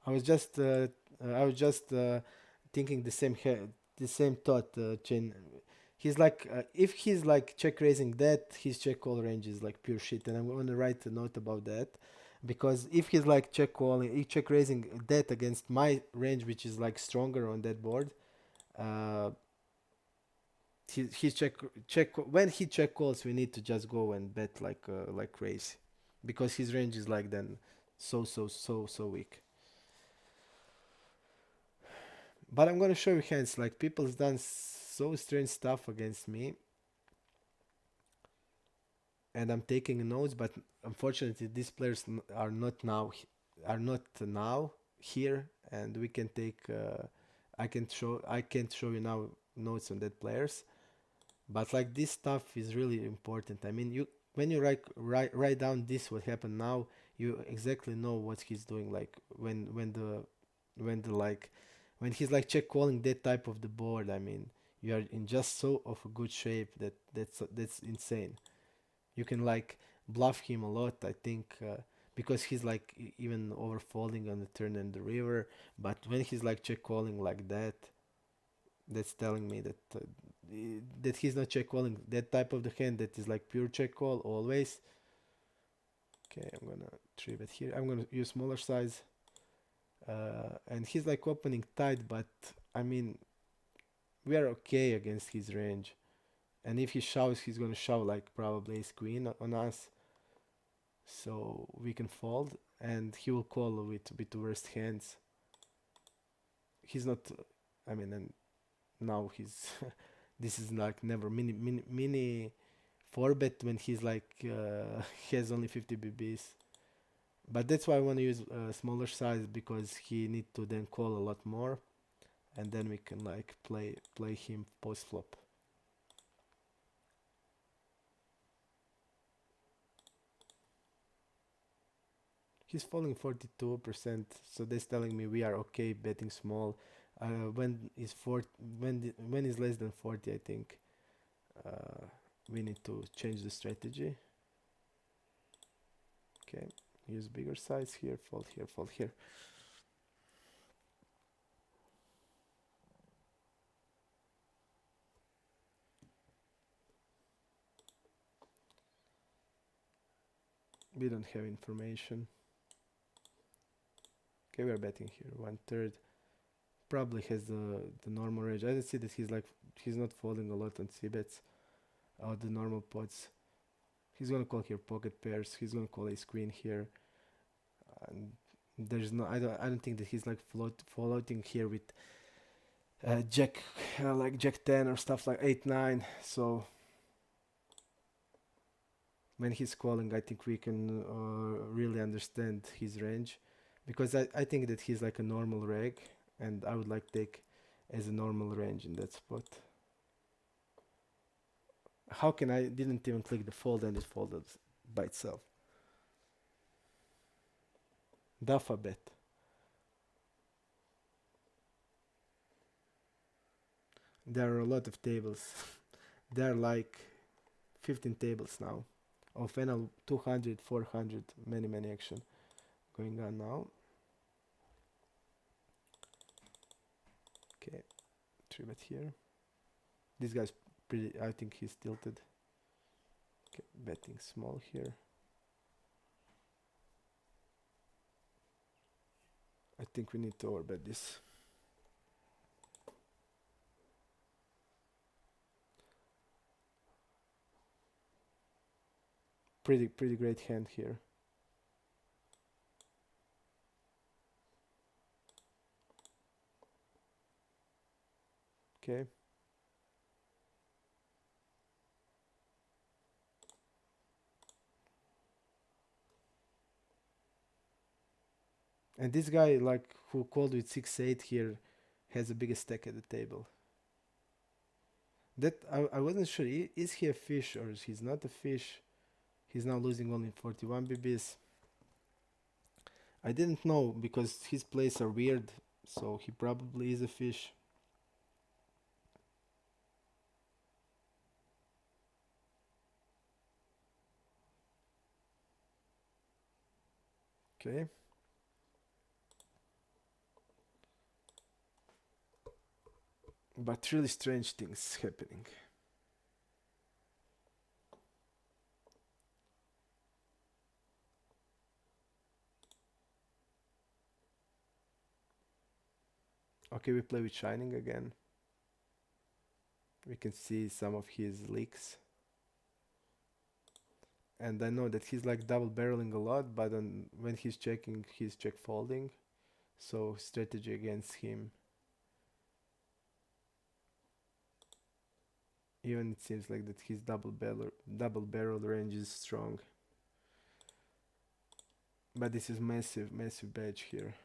I was just I was just thinking the same thought, Chin. He's like if he's like check raising that, his check call range is like pure shit, and I'm gonna write a note about that because if he's like check calling, he check raising that against my range, which is like stronger on that board. Uh, his check when he check calls, we need to just go and bet like crazy, because his range is like then so weak. But I'm gonna show you hands. Like people's done so strange stuff against me, and I'm taking notes. But unfortunately, these players are not now here, and we can take. I can't show you now notes on that players. But like this stuff is really important. I mean, you when you write down this what happened now, you exactly know what he's doing. Like when the like when he's like check calling that type of the board. I mean, you are in just so of a good shape that's insane. You can like bluff him a lot. I think. Because he's like even overfolding on the turn and the river, but when he's like check calling like that, that's telling me that he's not check calling that type of the hand that is like pure check call always. Okay, I'm gonna three bet here. I'm gonna use smaller size, and he's like opening tight, but I mean we are okay against his range. And if he shows, he's gonna show like probably ace queen on us, so we can fold, and he will call with the worst hands. He's not. I mean, and now he's. This is like never mini 4 bet when he's like he has only 50 bb's. But that's why I want to use smaller size, because he need to then call a lot more, and then we can like play him post flop. He's falling 42%, so that's telling me we are okay betting small. When is when is less than 40, I think uh, we need to change the strategy. Okay, use bigger size here, fold here, fold here. We don't have information. Okay, we are betting here. 1/3 probably has the normal range. I see that he's not folding a lot on c bets or the normal pots. He's gonna call here pocket pairs. He's gonna call ace queen here. And there's no. I don't think that he's like floating here with jack like jack 10 or stuff like 8 9. So when he's calling, I think we can really understand his range, because I think that he's like a normal reg, and I would like take as a normal range in that spot. How can I didn't even click the fold and it folded by itself? Dafa bet. There are a lot of tables. There are like 15 tables now. Of NL 200, 400, many action going on now. Okay, 3-bet here. This guy's pretty, I think he's tilted. Okay, betting small here. I think we need to overbet this. Pretty great hand here. Okay. And this guy, like, who called with 6-8 here, has the biggest stack at the table. That I wasn't sure. Is he a fish or he's not a fish? He's now losing only 41 BBs. I didn't know because his plays are weird, so he probably is a fish. Okay. But really strange things happening. Okay, we play with Shining again. We can see some of his leaks. And I know that he's like double barreling a lot, but when he's checking, he's check folding. So strategy against him. Even it seems like that his double barrel range is strong. But this is massive badge here.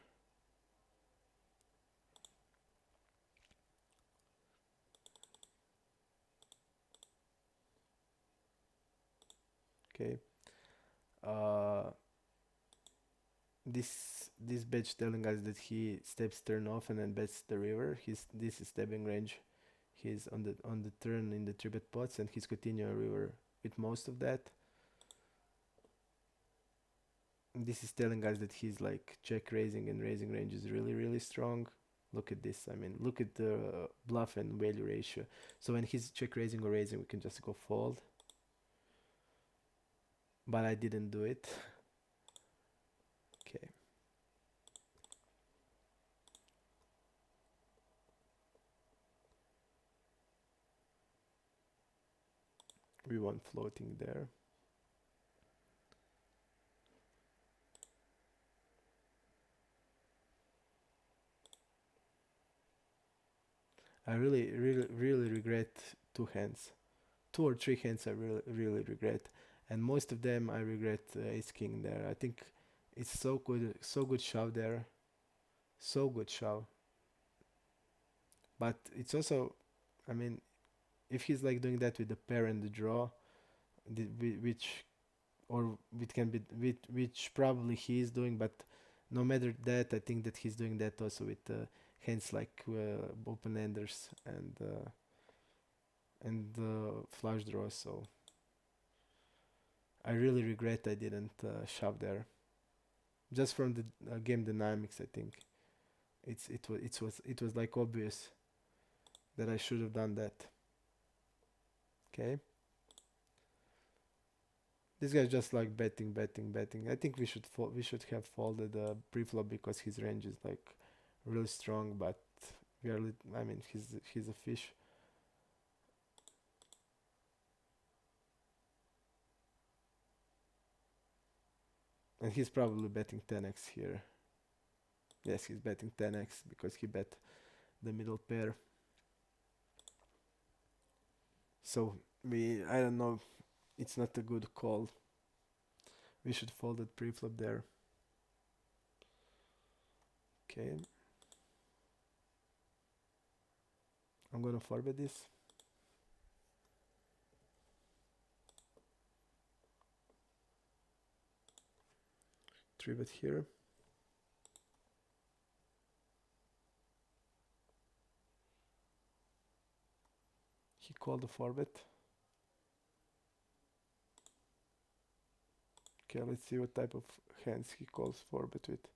Okay. This badge telling us that he steps turn off and then bets the river. This is stepping range. He's on the turn in the 3-bet pots and he's continuing river with most of that. This is telling us that he's like check raising and raising range is really strong. Look at this. I mean, look at the bluff and value ratio. So when he's check raising or raising, we can just go fold. But I didn't do it. Okay. We want floating there. I really regret 2 hands. 2 or 3 hands I really regret. And most of them I regret ace king there. I think it's so good shove there. So good shove. But it's also, I mean, if he's like doing that with the pair and the draw, which or it can be which probably he is doing, but no matter that, I think that he's doing that also with hands like open enders and flush draws. So I really regret I didn't shove there. Just from the game dynamics, I think it was like obvious that I should have done that. Okay. This guy's just like betting. I think we should have folded pre-flop because his range is like really strong, but I mean he's a fish. And he's probably betting 10x here. Yes, he's betting 10x because he bet the middle pair. So I don't know, it's not a good call. We should fold it pre-flop there. Okay. I'm gonna forward this. Three bet here. He called the 4-bet. Okay, let's see what type of hands he calls 4-bet with.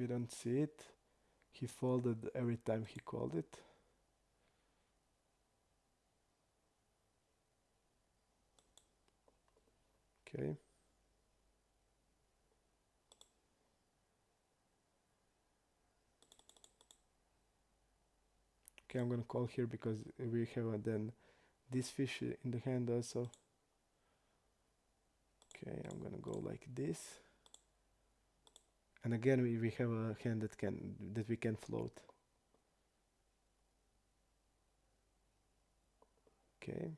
We don't see it. He folded every time he called it. Okay. Okay, I'm gonna call here because we have then this fish in the hand also. Okay, I'm gonna go like this. And again, we have a hand that we can float. Okay.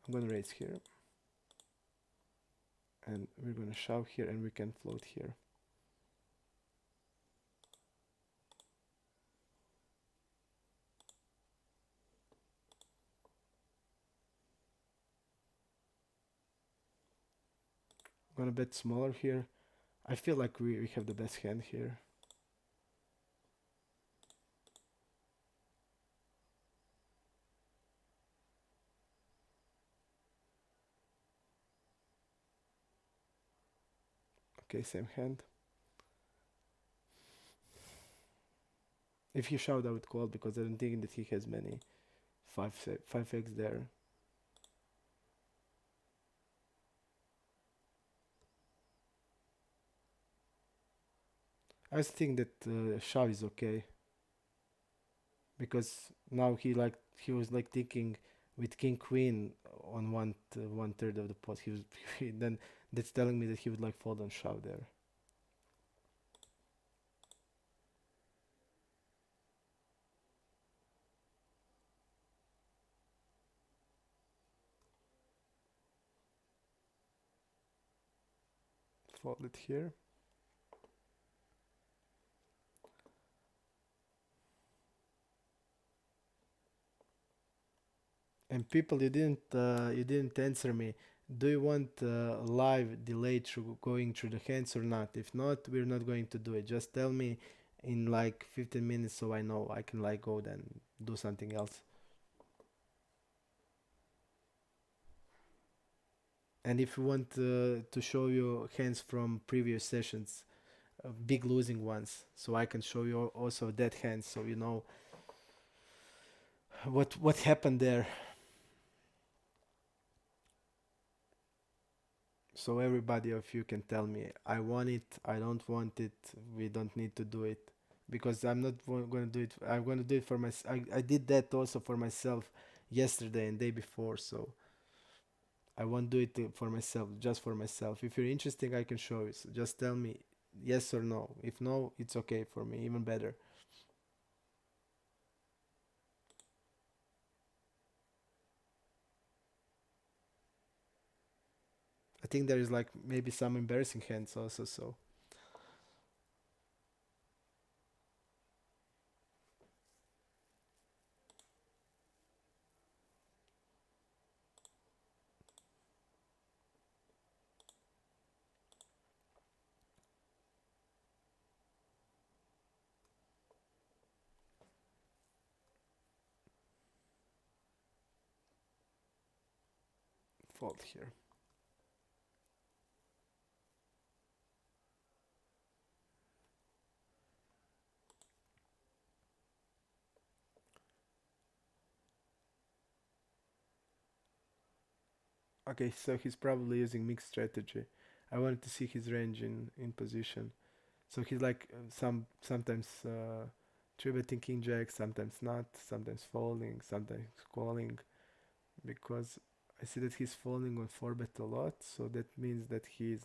I'm gonna raise here. And we're gonna shove here and we can float here. I'm gonna bet smaller here. I feel like we have the best hand here. Okay, same hand. If he shoved, I would call because I don't think that he has many 5x there. I just think that shove is okay because now he was like thinking with king queen on one third of the pot. He was then that's telling me that he would like fold and shove there. Fold it here. And people, you didn't answer me. Do you want live delay through going through the hands or not? If not, we're not going to do it. Just tell me in like 15 minutes so I know I can like go then do something else. And if you want to show you hands from previous sessions, big losing ones, so I can show you also that hand so you know what happened there. So everybody of you can tell me, I want it, I don't want it, we don't need to do it. Because I'm not going to do it, I'm going to do it for myself. I did that also for myself yesterday and day before, so I won't do it for myself, just for myself. If you're interested, I can show you. So just tell me yes or no. If no, it's okay for me, even better. I think there is like maybe some embarrassing hands also, so fold here. Okay, so he's probably using mixed strategy. I wanted to see his range in position. So he's like sometimes three betting king jack, sometimes not, sometimes folding, sometimes calling. Because I see that he's folding on four bet a lot, so that means that he's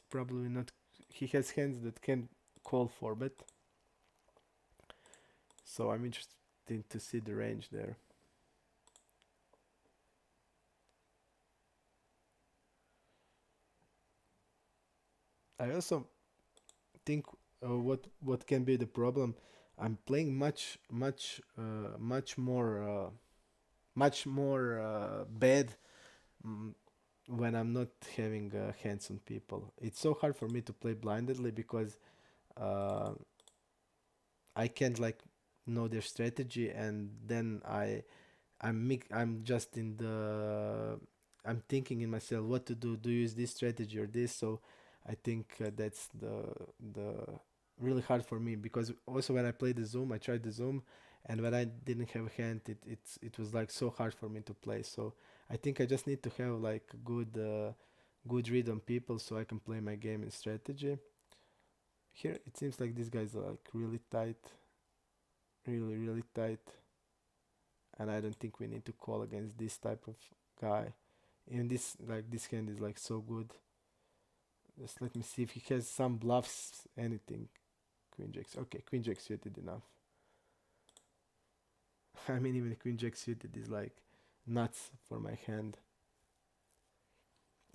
probably not. He has hands that can call four bet. So I'm interested to see the range there. I also think what can be the problem. I'm playing much more bad mm, when I'm not having hands on people. It's so hard for me to play blindedly because uh, I can't like know their strategy, and then I'm just in the I'm thinking in myself what to do. Do you use this strategy or this? So I think that's the really hard for me, because also when I played the zoom, I tried the zoom, and when I didn't have a hand, it was like so hard for me to play. So I think I just need to have like good read on people so I can play my game in strategy. Here it seems like these guys are like really tight, really tight, and I don't think we need to call against this type of guy. Even this hand is like so good. Just let me see if he has some bluffs, anything. Queen Jack. Okay, Queen Jack suited enough. I mean, even Queen Jack suited is like nuts for my hand.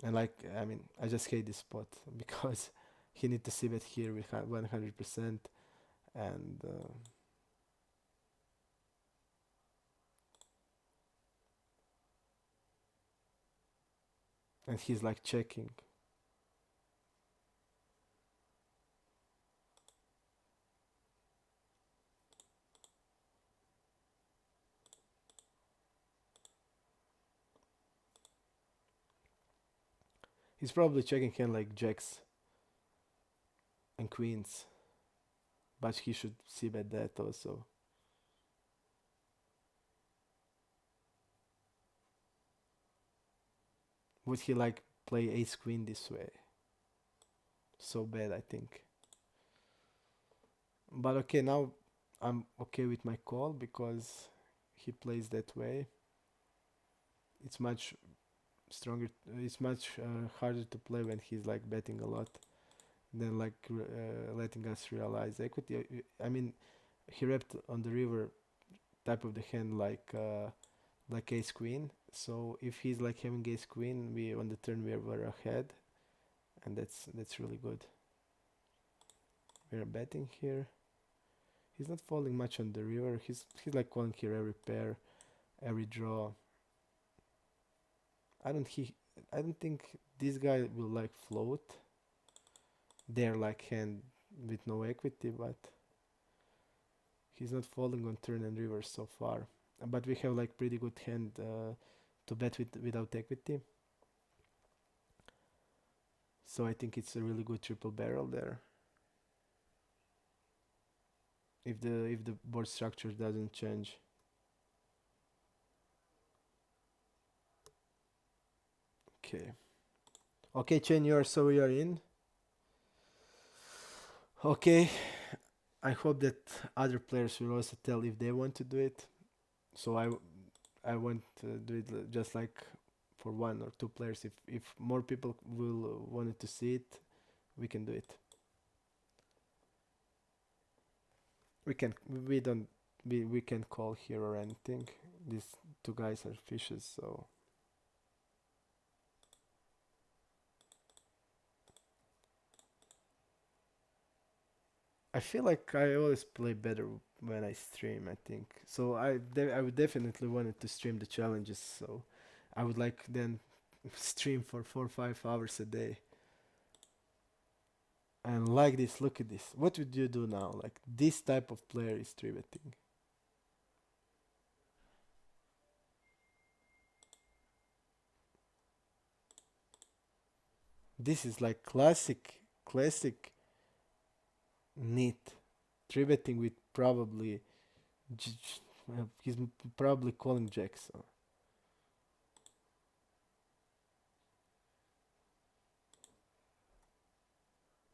And like, I mean, I just hate this spot because he need to see bet here with 100%, and and he's like checking. He's probably checking hand like jacks and queens, but he should see bet that also. Would he like play ace queen this way? So bad, I think. But okay, now I'm okay with my call because he plays that way. It's much stronger. It's much harder to play when he's like betting a lot than like letting us realize equity. I mean, he repped on the river type of the hand like ace queen. So if he's like having ace queen, we on the turn we're ahead, and that's really good. We're betting here. He's not falling much on the river. He's like calling here every pair, every draw. I don't he I don't think this guy will like float. They're like hand with no equity, but he's not falling on turn and river so far. But we have like pretty good hand to bet without equity. So I think it's a really good triple barrel there. If the board structure doesn't change. Okay. Okay, Chen, you are in. Okay. I hope that other players will also tell if they want to do it. So I want to do it just like for one or two players. If more people will wanted to see it, we can do it. We don't we can call here or anything. These two guys are fishes, so I feel like I always play better when I stream. I think so. I would definitely wanted to stream the challenges. So I would like then stream for 4 or 5 hours a day. And like this, look at this. What would you do now? Like this type of player is three betting. This is like classic neat three betting with probably he's probably calling jacks. So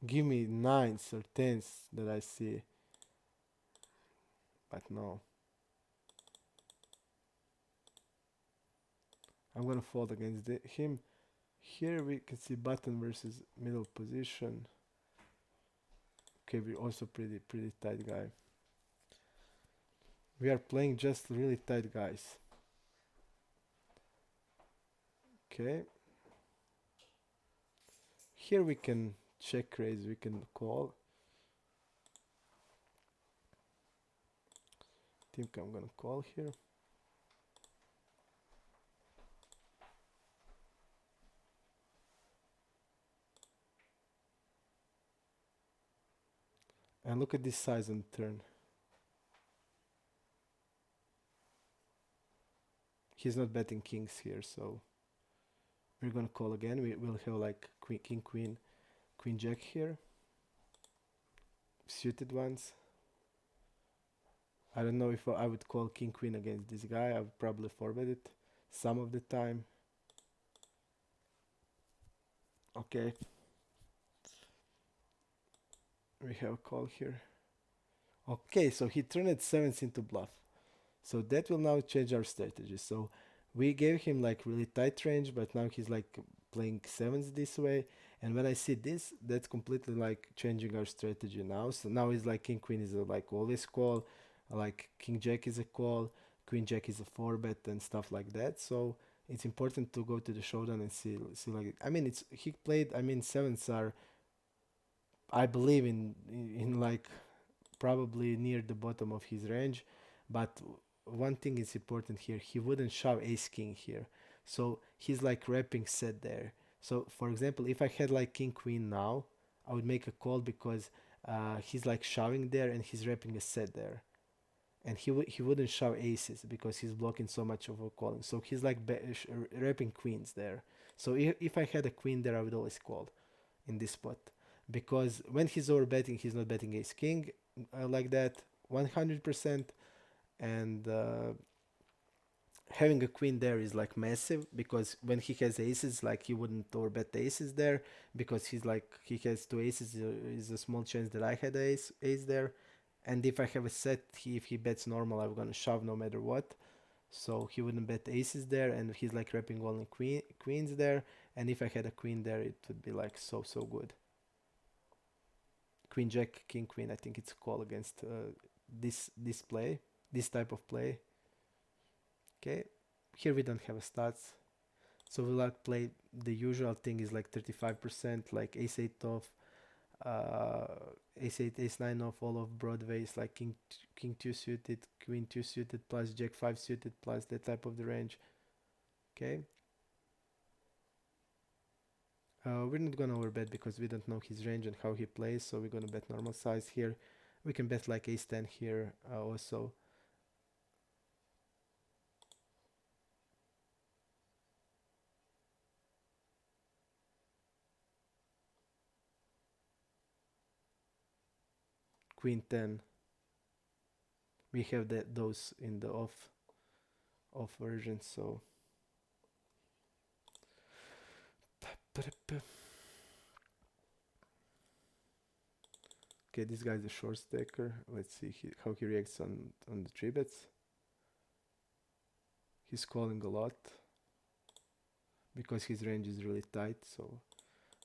give me nines or tens that I see, but no. I'm gonna fold against him. Here we can see button versus middle position. Okay, we're also pretty tight guy. We are playing just really tight guys. Okay. Here we can check raise, we can call. Think I'm gonna call here. And look at this size on turn. He's not betting kings here, so we're gonna call again. We will have like queen, king, queen jack here, suited ones. I don't know if I would call king queen against this guy. I would probably forward it some of the time. Okay, we have a call here. Okay, so he turned sevens into bluff. So that will now change our strategy. So we gave him like really tight range, but now he's like playing sevens this way. And when I see this, that's completely like changing our strategy now. So now it's like king queen is a, like always call, like king jack is a call, queen jack is a four bet and stuff like that. So it's important to go to the showdown and see like I mean it's he played I mean sevens are I believe in like probably near the bottom of his range. But one thing is important here, he wouldn't shove ace king here. So he's like wrapping set there. So for example, if I had like king queen now, I would make a call because he's like shoving there and he's wrapping a set there. And he wouldn't shove aces because he's blocking so much of a calling. So he's like wrapping queens there. So if I had a queen there, I would always call in this spot because when he's over betting, he's not betting ace king like that 100%. And having a queen there is like massive because when he has aces, like he wouldn't overbet the aces there because he's like he has two aces. Is a small chance that I had ace there, and if I have a set, if he bets normal, I'm gonna shove no matter what. So he wouldn't bet aces there, and he's like wrapping only queens there. And if I had a queen there, it would be like so good. Queen jack king queen. I think it's a call against this play, this type of play. Okay, here we don't have a stats, so we'll like play the usual thing is like 35%, like ace 8 off, uh, ace 8, ace 9 off, all of Broadways, like king 2 suited, queen 2 suited, plus jack 5 suited, plus that type of the range. Okay, we're not gonna overbet because we don't know his range and how he plays, so we're gonna bet normal size here. We can bet like ace 10 here also. Queen 10. We have those in the off version, so okay, this guy's a short stacker. Let's see how he reacts on the three bets. He's calling a lot because his range is really tight, so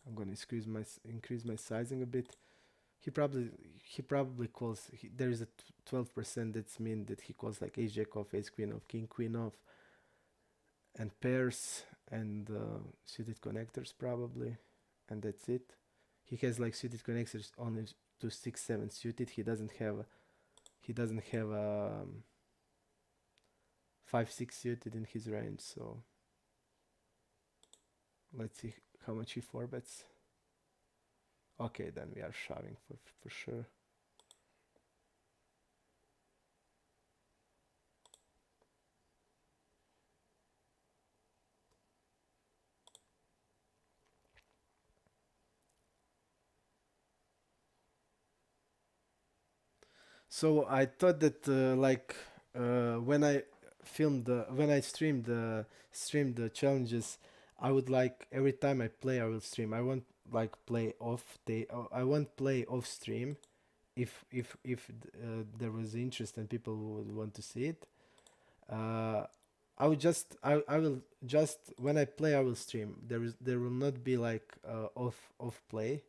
I'm gonna increase my sizing a bit. He probably calls. There is a 12% that's mean that he calls like ace jack off, ace queen off, king queen off, and pairs and suited connectors probably, and that's it. He has like suited connectors only to 6 7 suited. He doesn't have 5 6 suited in his range. So let's see how much he four bets. Okay, then we are shoving for sure. So I thought that when I when I streamed the challenges, I would like every time I play I will stream. I won't like play off I won't play off stream if there was interest and people would want to see it. Uh, I will just when I play I will stream. There will not be like off play.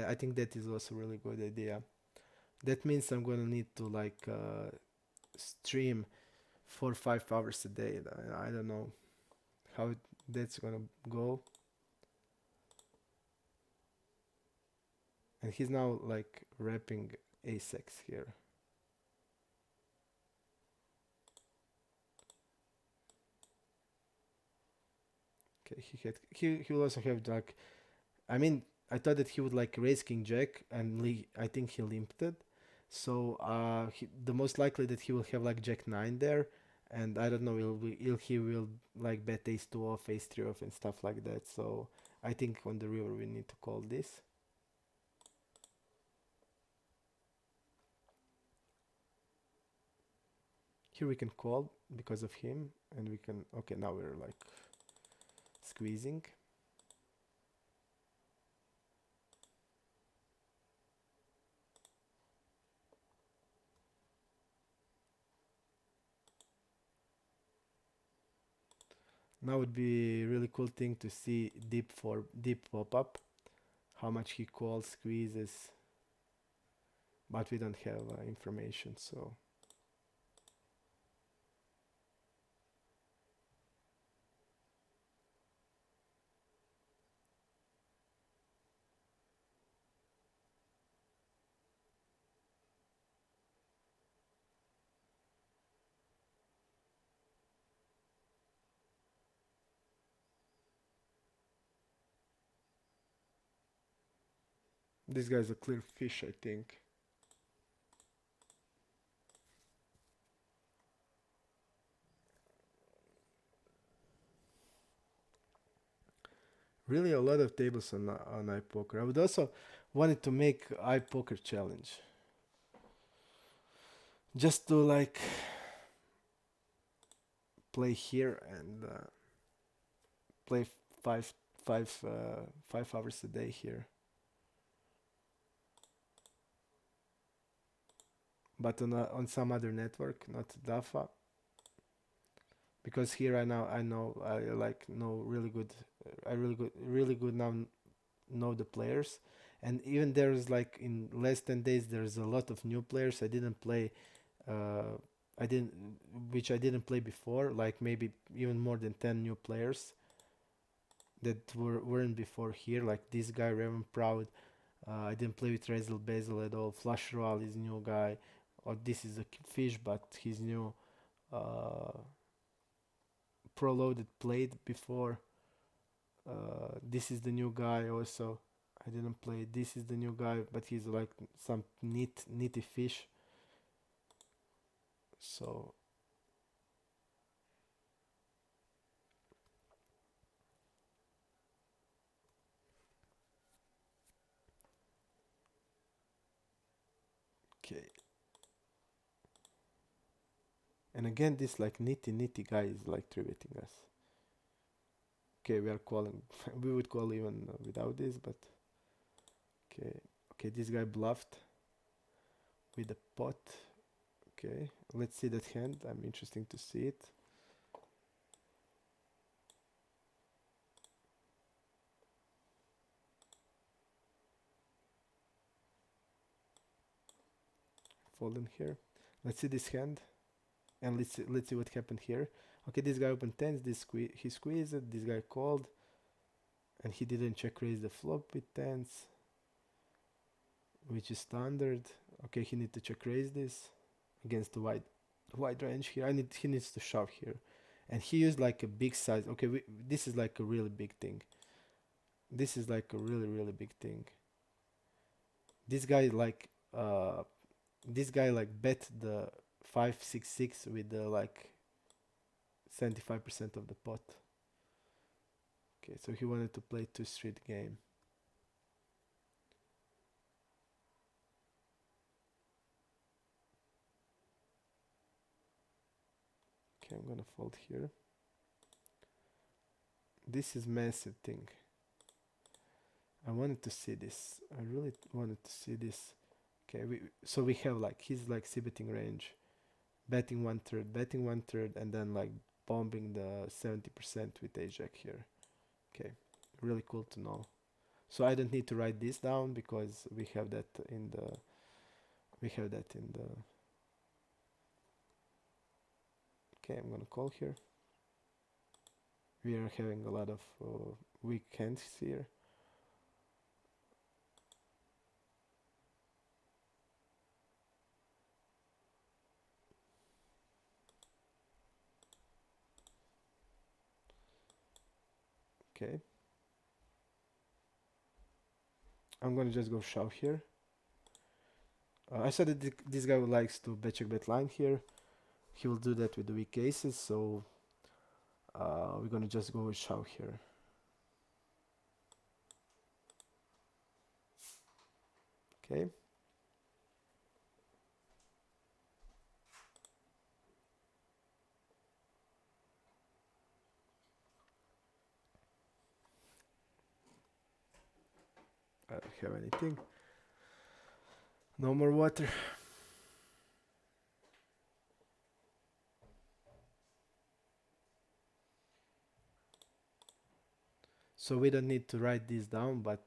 I think that is also a really good idea. That means I'm gonna need to like stream 4 or 5 hours a day. I don't know how that's gonna go. And he's now like wrapping a6 here. Okay, he will also have like I mean I thought that he would like raise king jack and I think he limped it. So the most likely that he will have like jack 9 there, and I don't know he will like bet ace 2 off, ace 3 off and stuff like that. So I think on the river we need to call this. Here we can call because of him, and we can, okay, now we're like squeezing. Now would be a really cool thing to see deep pop up, how much he calls, squeezes, but we don't have information, so this guy's a clear fish, I think. Really a lot of tables on iPoker. I would also wanted to make iPoker challenge, just to like play here and play five 5 hours a day here. But on some other network, not DAFA, because here I know I like know really good, I really good now know the players, and even there's like in less 10 days there's a lot of new players I didn't play, uh, I didn't which I didn't play before, like maybe even more than 10 new players that weren't before here, like this guy Raven Proud. I didn't play with Rezel Basil at all. Flash Royal is new guy. Or this is a fish, but he's new. Uh, Pro Loaded played before. This is the new guy also. I didn't play. This is the new guy, but he's like some nitty fish. So okay. And again, this like nitty guy is like tributing us. Okay, we are calling. We would call even without this, but okay. Okay, this guy bluffed with the pot. Okay, let's see that hand. I'm interested to see it. Folding here. Let's see this hand, and let's see what happened here. Okay, this guy opened tens. He squeezed it. This guy called, and he didn't check raise the flop with tens, which is standard. Okay, he need to check raise this against the wide range here. He needs to shove here, and he used like a big size. Okay, this is like a really big thing. This is like a really big thing. This guy like this guy like bet the 5-6-6 with the like 75% of the pot. Okay, so he wanted to play 2 street game. Okay, I'm gonna fold here. This is massive thing. I wanted to see this. I really wanted to see this. Okay, so we have like he's like c-betting range, betting 1/3, betting 1/3, and then like bombing the 70% with ace jack here. Okay, really cool to know. So I don't need to write this down because we have that in the Okay, I'm gonna call here. We are having a lot of weak hands here. Okay, I'm gonna just go shove here. I said that this guy likes to bet check bet line here. He will do that with the weak aces, so we're gonna just go with shove here. Okay. I don't have anything. No more water. So we don't need to write this down, but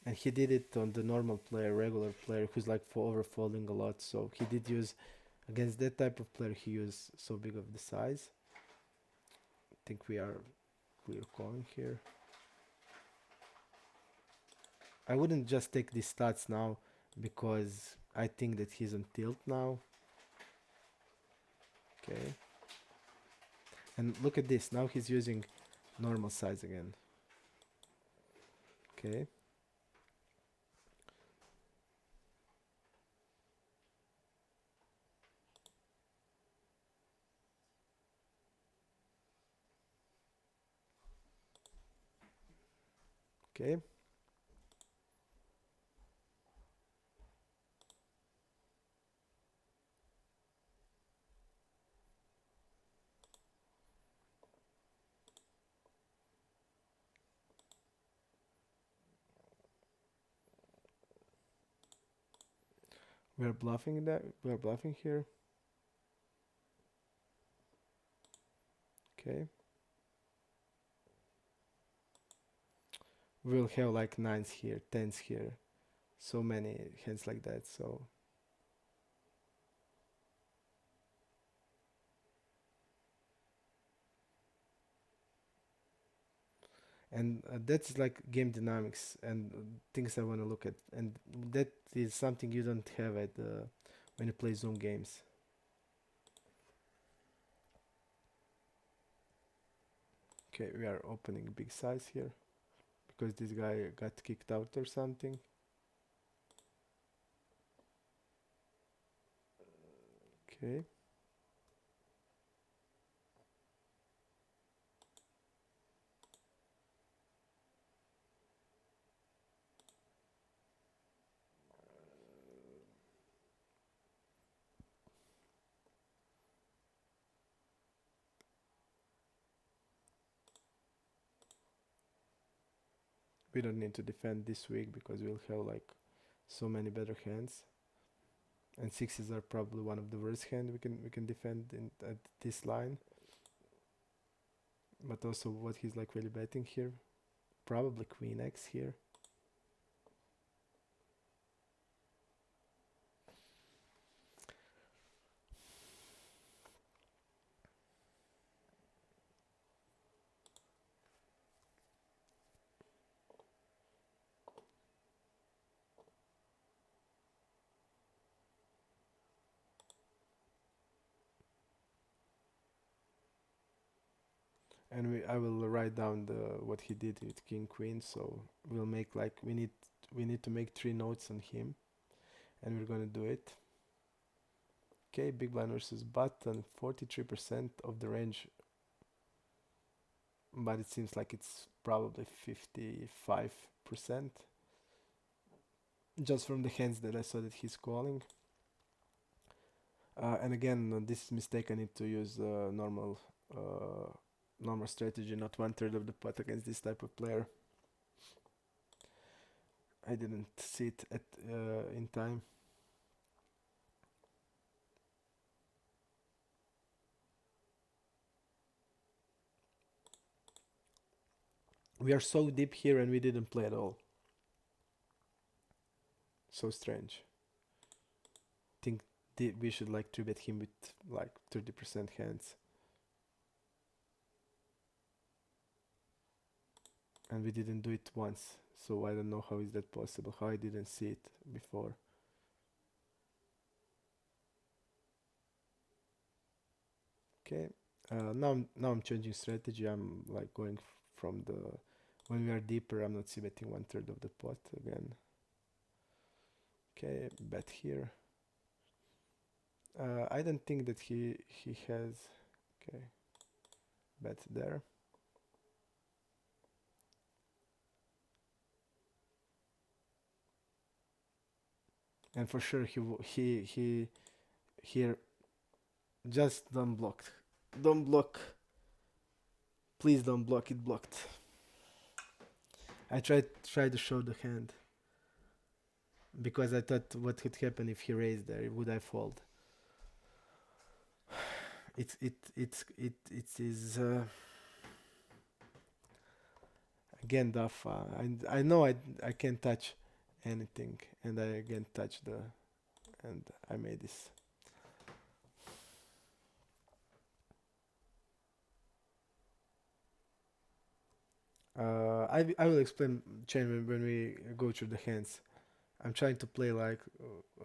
and he did it on the normal player, regular player who's like overfolding a lot. So he did use against that type of player. He used so big of the size. I think we're calling here. I wouldn't just take these stats now because I think that he's on tilt now. Okay. And look at this. Now he's using normal size again. Okay. Okay. We're bluffing that. We're bluffing here. Okay. We'll have like 9s here, 10s here. So many hands like that. So and that's like game dynamics and things I want to look at, and that is something you don't have at when you play Zoom games. Okay, we are opening big size here because this guy got kicked out or something. Okay. We don't need to defend this week because we'll have like so many better hands. And sixes are probably one of the worst hand we can defend in at this line. But also what he's like really betting here. Probably Queen X here. And I will write down what he did with King Queen. So we'll make like we need to make 3 notes on him, and we're gonna do it. Okay, big blind versus button, 43% of the range, but it seems like it's probably 55% just from the hands that I saw that he's calling. And again, this mistake I need to use normal strategy, not 1/3 of the pot against this type of player. I didn't see it in time. We are so deep here and we didn't play at all. So strange. Think we should like 3-bet him with like 30% hands. And we didn't do it once. So I don't know how is that possible, how I didn't see it before. Okay, now I'm changing strategy. I'm like going from the when we are deeper. I'm not c-betting 1/3 of the pot again. Okay, bet here. I don't think that he has. Okay, bet there. And for sure he here. Just don't block. Don't block. Please don't block it blocked. I tried to show the hand because I thought what could happen if he raised there. Would I fold? It is again duff. I know I can't touch anything, and I again touch the, and I made this. I will explain Chen when we go through the hands. I'm trying to play like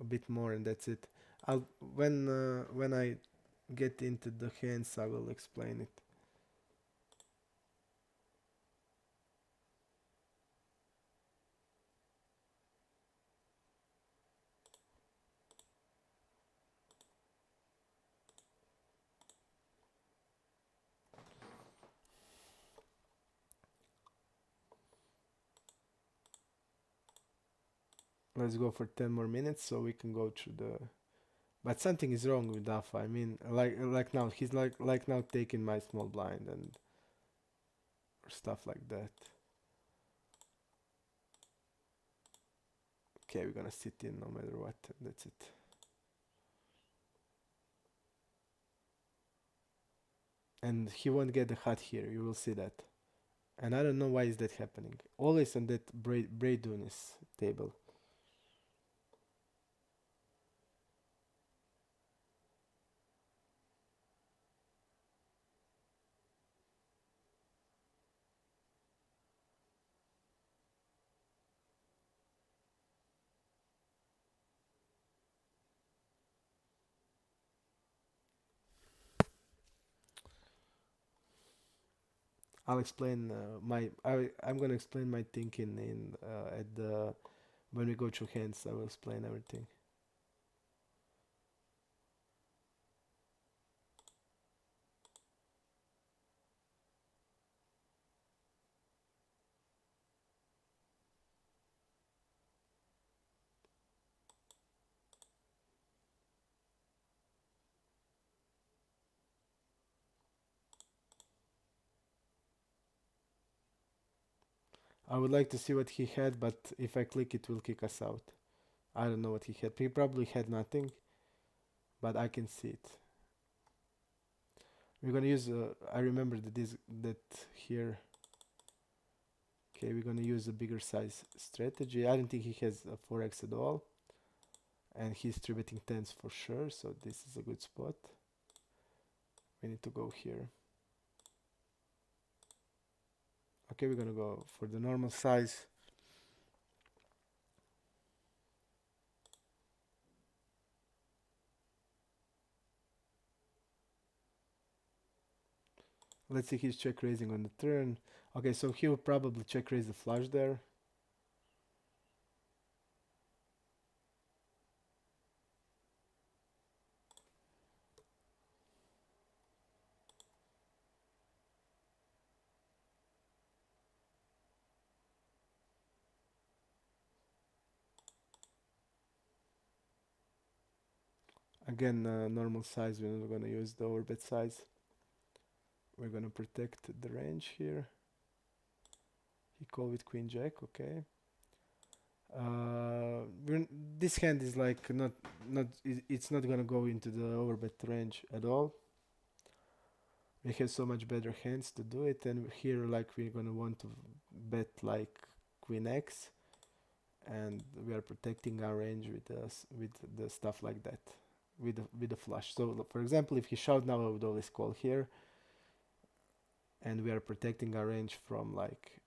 a bit more, and that's it. I'll when I get into the hands, I will explain it. Let's go for 10 more minutes so we can go through the. But something is wrong with Alpha. I mean, like now he's like now taking my small blind and or stuff like that. Okay, we're gonna sit in no matter what. That's it. And he won't get the hut here. You will see that. And I don't know why is that happening. Always on that Braidunis table. I'll explain I'm gonna explain my thinking in at the when we go through hands. I will explain everything. I would like to see what he had, but if I click, it will kick us out. I don't know what he had. He probably had nothing, but I can see it. We're gonna use. I remember that here. Okay, we're gonna use a bigger size strategy. I don't think he has a 4x at all, and he's 3-betting tens for sure. So this is a good spot. We need to go here. Okay, we're gonna go for the normal size. Let's see he's check raising on the turn. Okay, so he will probably check raise the flush there. Again, normal size, we're not gonna use the overbet size. We're gonna protect the range here. He called with queen jack, okay. This hand is like it's not gonna go into the overbet range at all. We have so much better hands to do it, and here like we're gonna want to bet like queen x, and we are protecting our range with the stuff like that, with the flush. So for example, if he shot now, I would always call here, and we are protecting our range from like,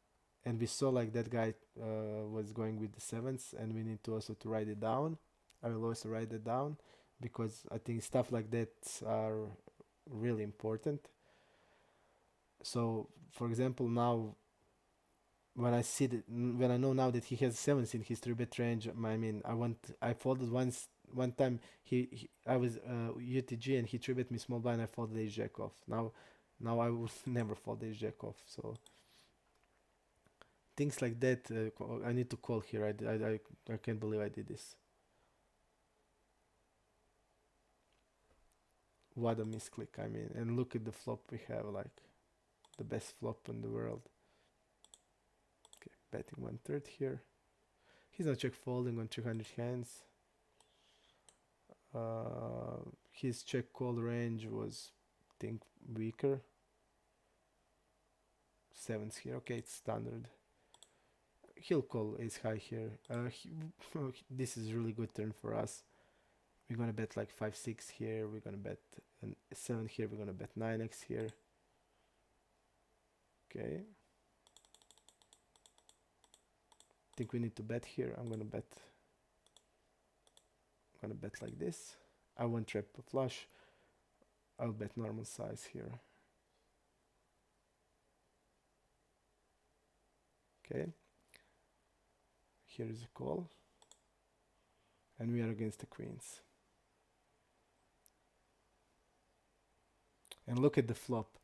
and we saw like that guy was going with the sevens, and we need to also to write it down. I will also write it down because I think stuff like that are really important. So for example, now when I see that, when I know now that he has sevens in his 3-bet range, I mean, I folded one time. I was UTG and he 3-bet me small blind. I folded ace jack off. Now I will never fold ace jack off. So things like that, I need to call here. I can't believe I did this. What a misclick! I mean, and look at the flop we have, like the best flop in the world. Okay, betting 1/3 here. He's not check folding on 300 hands. His check call range was, I think, weaker. Sevens here. Okay, it's standard. He'll call ace high here. This is really good turn for us. We're gonna bet like 5-6 here. We're gonna bet 7 here. We're gonna bet 9x here. Okay. Think we need to bet here. I'm gonna bet like this. I won't trap a flush. I'll bet normal size here. Okay. Here is a call. And we are against the queens. And look at the flop.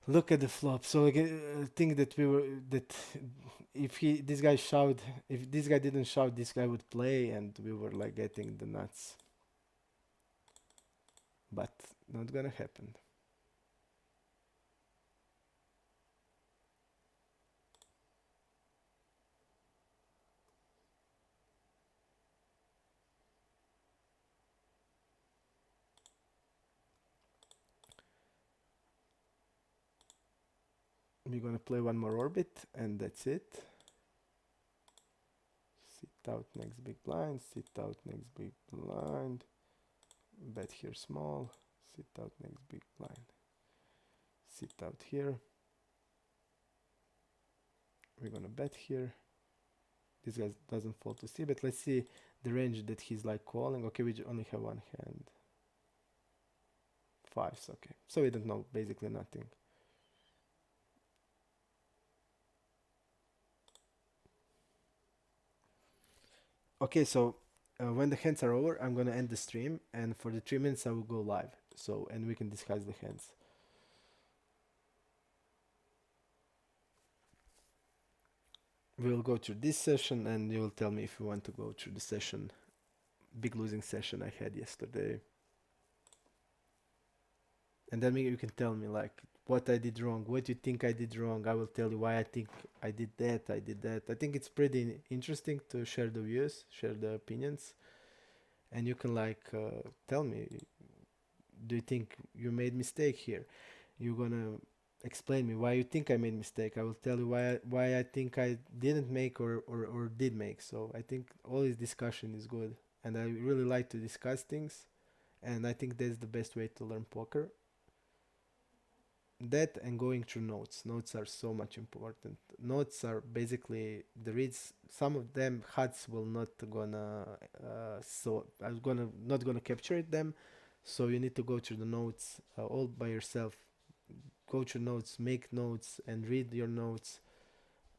Look at the flop. So again, I think that if this guy didn't shout, this guy would play, and we were like getting the nuts. But not gonna happen. We're gonna play one more orbit, and that's it. Sit out next big blind, sit out next big blind, bet here small, sit out next big blind, sit out here. We're gonna bet here. This guy doesn't fall to C, but let's see the range that he's like calling. Okay, we only have one hand. Fives, okay. So we don't know basically nothing. Okay, so when the hands are over, I'm gonna end the stream, and for the 3 minutes I will go live. So, and we can discuss the hands. We'll go through this session, and you will tell me if you want to go through the session, big losing session I had yesterday. And then you can tell me like what I did wrong, what you think I did wrong. I will tell you why I think I did that. I think it's pretty interesting to share the views, share the opinions, and you can like tell me, do you think you made mistake here? You're gonna explain me why you think I made mistake. I will tell you why I think I didn't make or did make. So I think all this discussion is good, and I really like to discuss things, and I think that's the best way to learn poker. That and going through notes are so much important. Notes are basically the reads. Some of them HUDs will not gonna so I'm gonna not gonna capture it them, so you need to go through the notes all by yourself. Go through notes, make notes, and read your notes,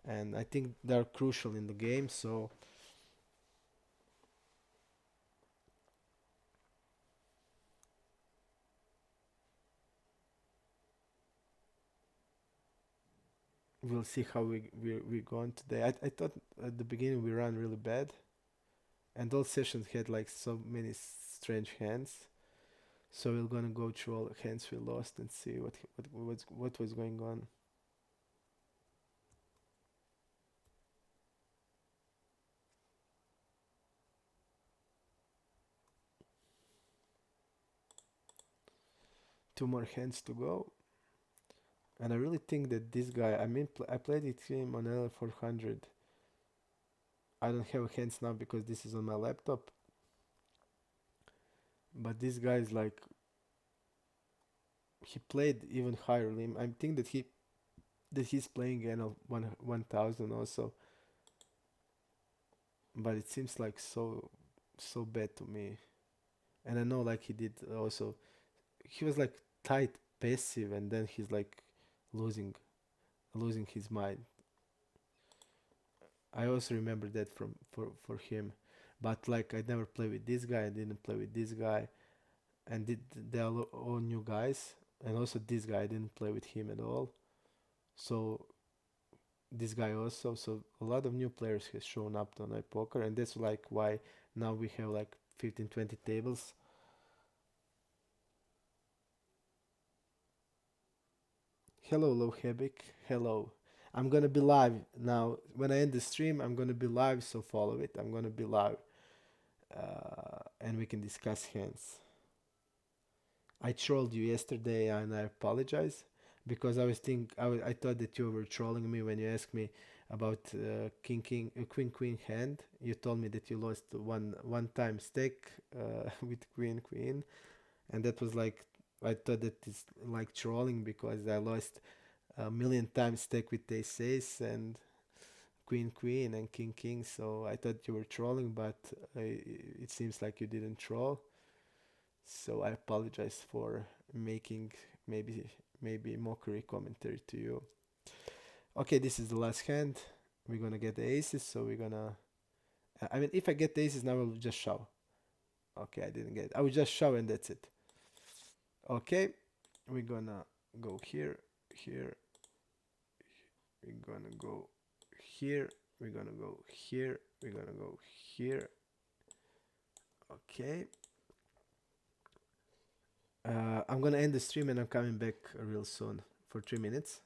and I think they're crucial in the game. So we'll see how we're going today. I thought at the beginning we ran really bad, and all sessions had like so many strange hands. So we're gonna go through all the hands we lost and see what was going on. Two more hands to go, and I really think that this guy. I mean, I played it him on L400. I don't have hands now because this is on my laptop. But this guy is like he played even higher limit. I think that he's playing NL 1000 also, but it seems like so bad to me. And I know like he did also. He was like tight passive, and then he's like losing losing his mind. I also remember that from for him, but like I never play with this guy. I didn't play with this guy, and they are all new guys. And also this guy I didn't play with him at all. So this guy also. So a lot of new players has shown up on iPoker, and that's like why now we have like 15, 20 tables. Hello, Low Hebik. Hello. I'm gonna be live now. When I end the stream, I'm gonna be live, so follow it. I'm gonna be live, and we can discuss hands. I trolled you yesterday, and I apologize because I thought that you were trolling me when you asked me about queen queen hand. You told me that you lost one time stake with queen queen, and that was like, I thought that it's like trolling because I lost a million times stake with ace ace and queen queen and king king. So I thought you were trolling, but it seems like you didn't troll. So I apologize for making maybe maybe mockery commentary to you. Okay, this is the last hand. We're gonna get the aces, so we're gonna. I mean, if I get the aces now, I'll just shove. Okay, I didn't get it. I will just shove and that's it. Okay, we're gonna go here, here. We're gonna go here. We're gonna go here. We're gonna go here. Okay. I'm gonna end the stream and I'm coming back real soon for 3 minutes.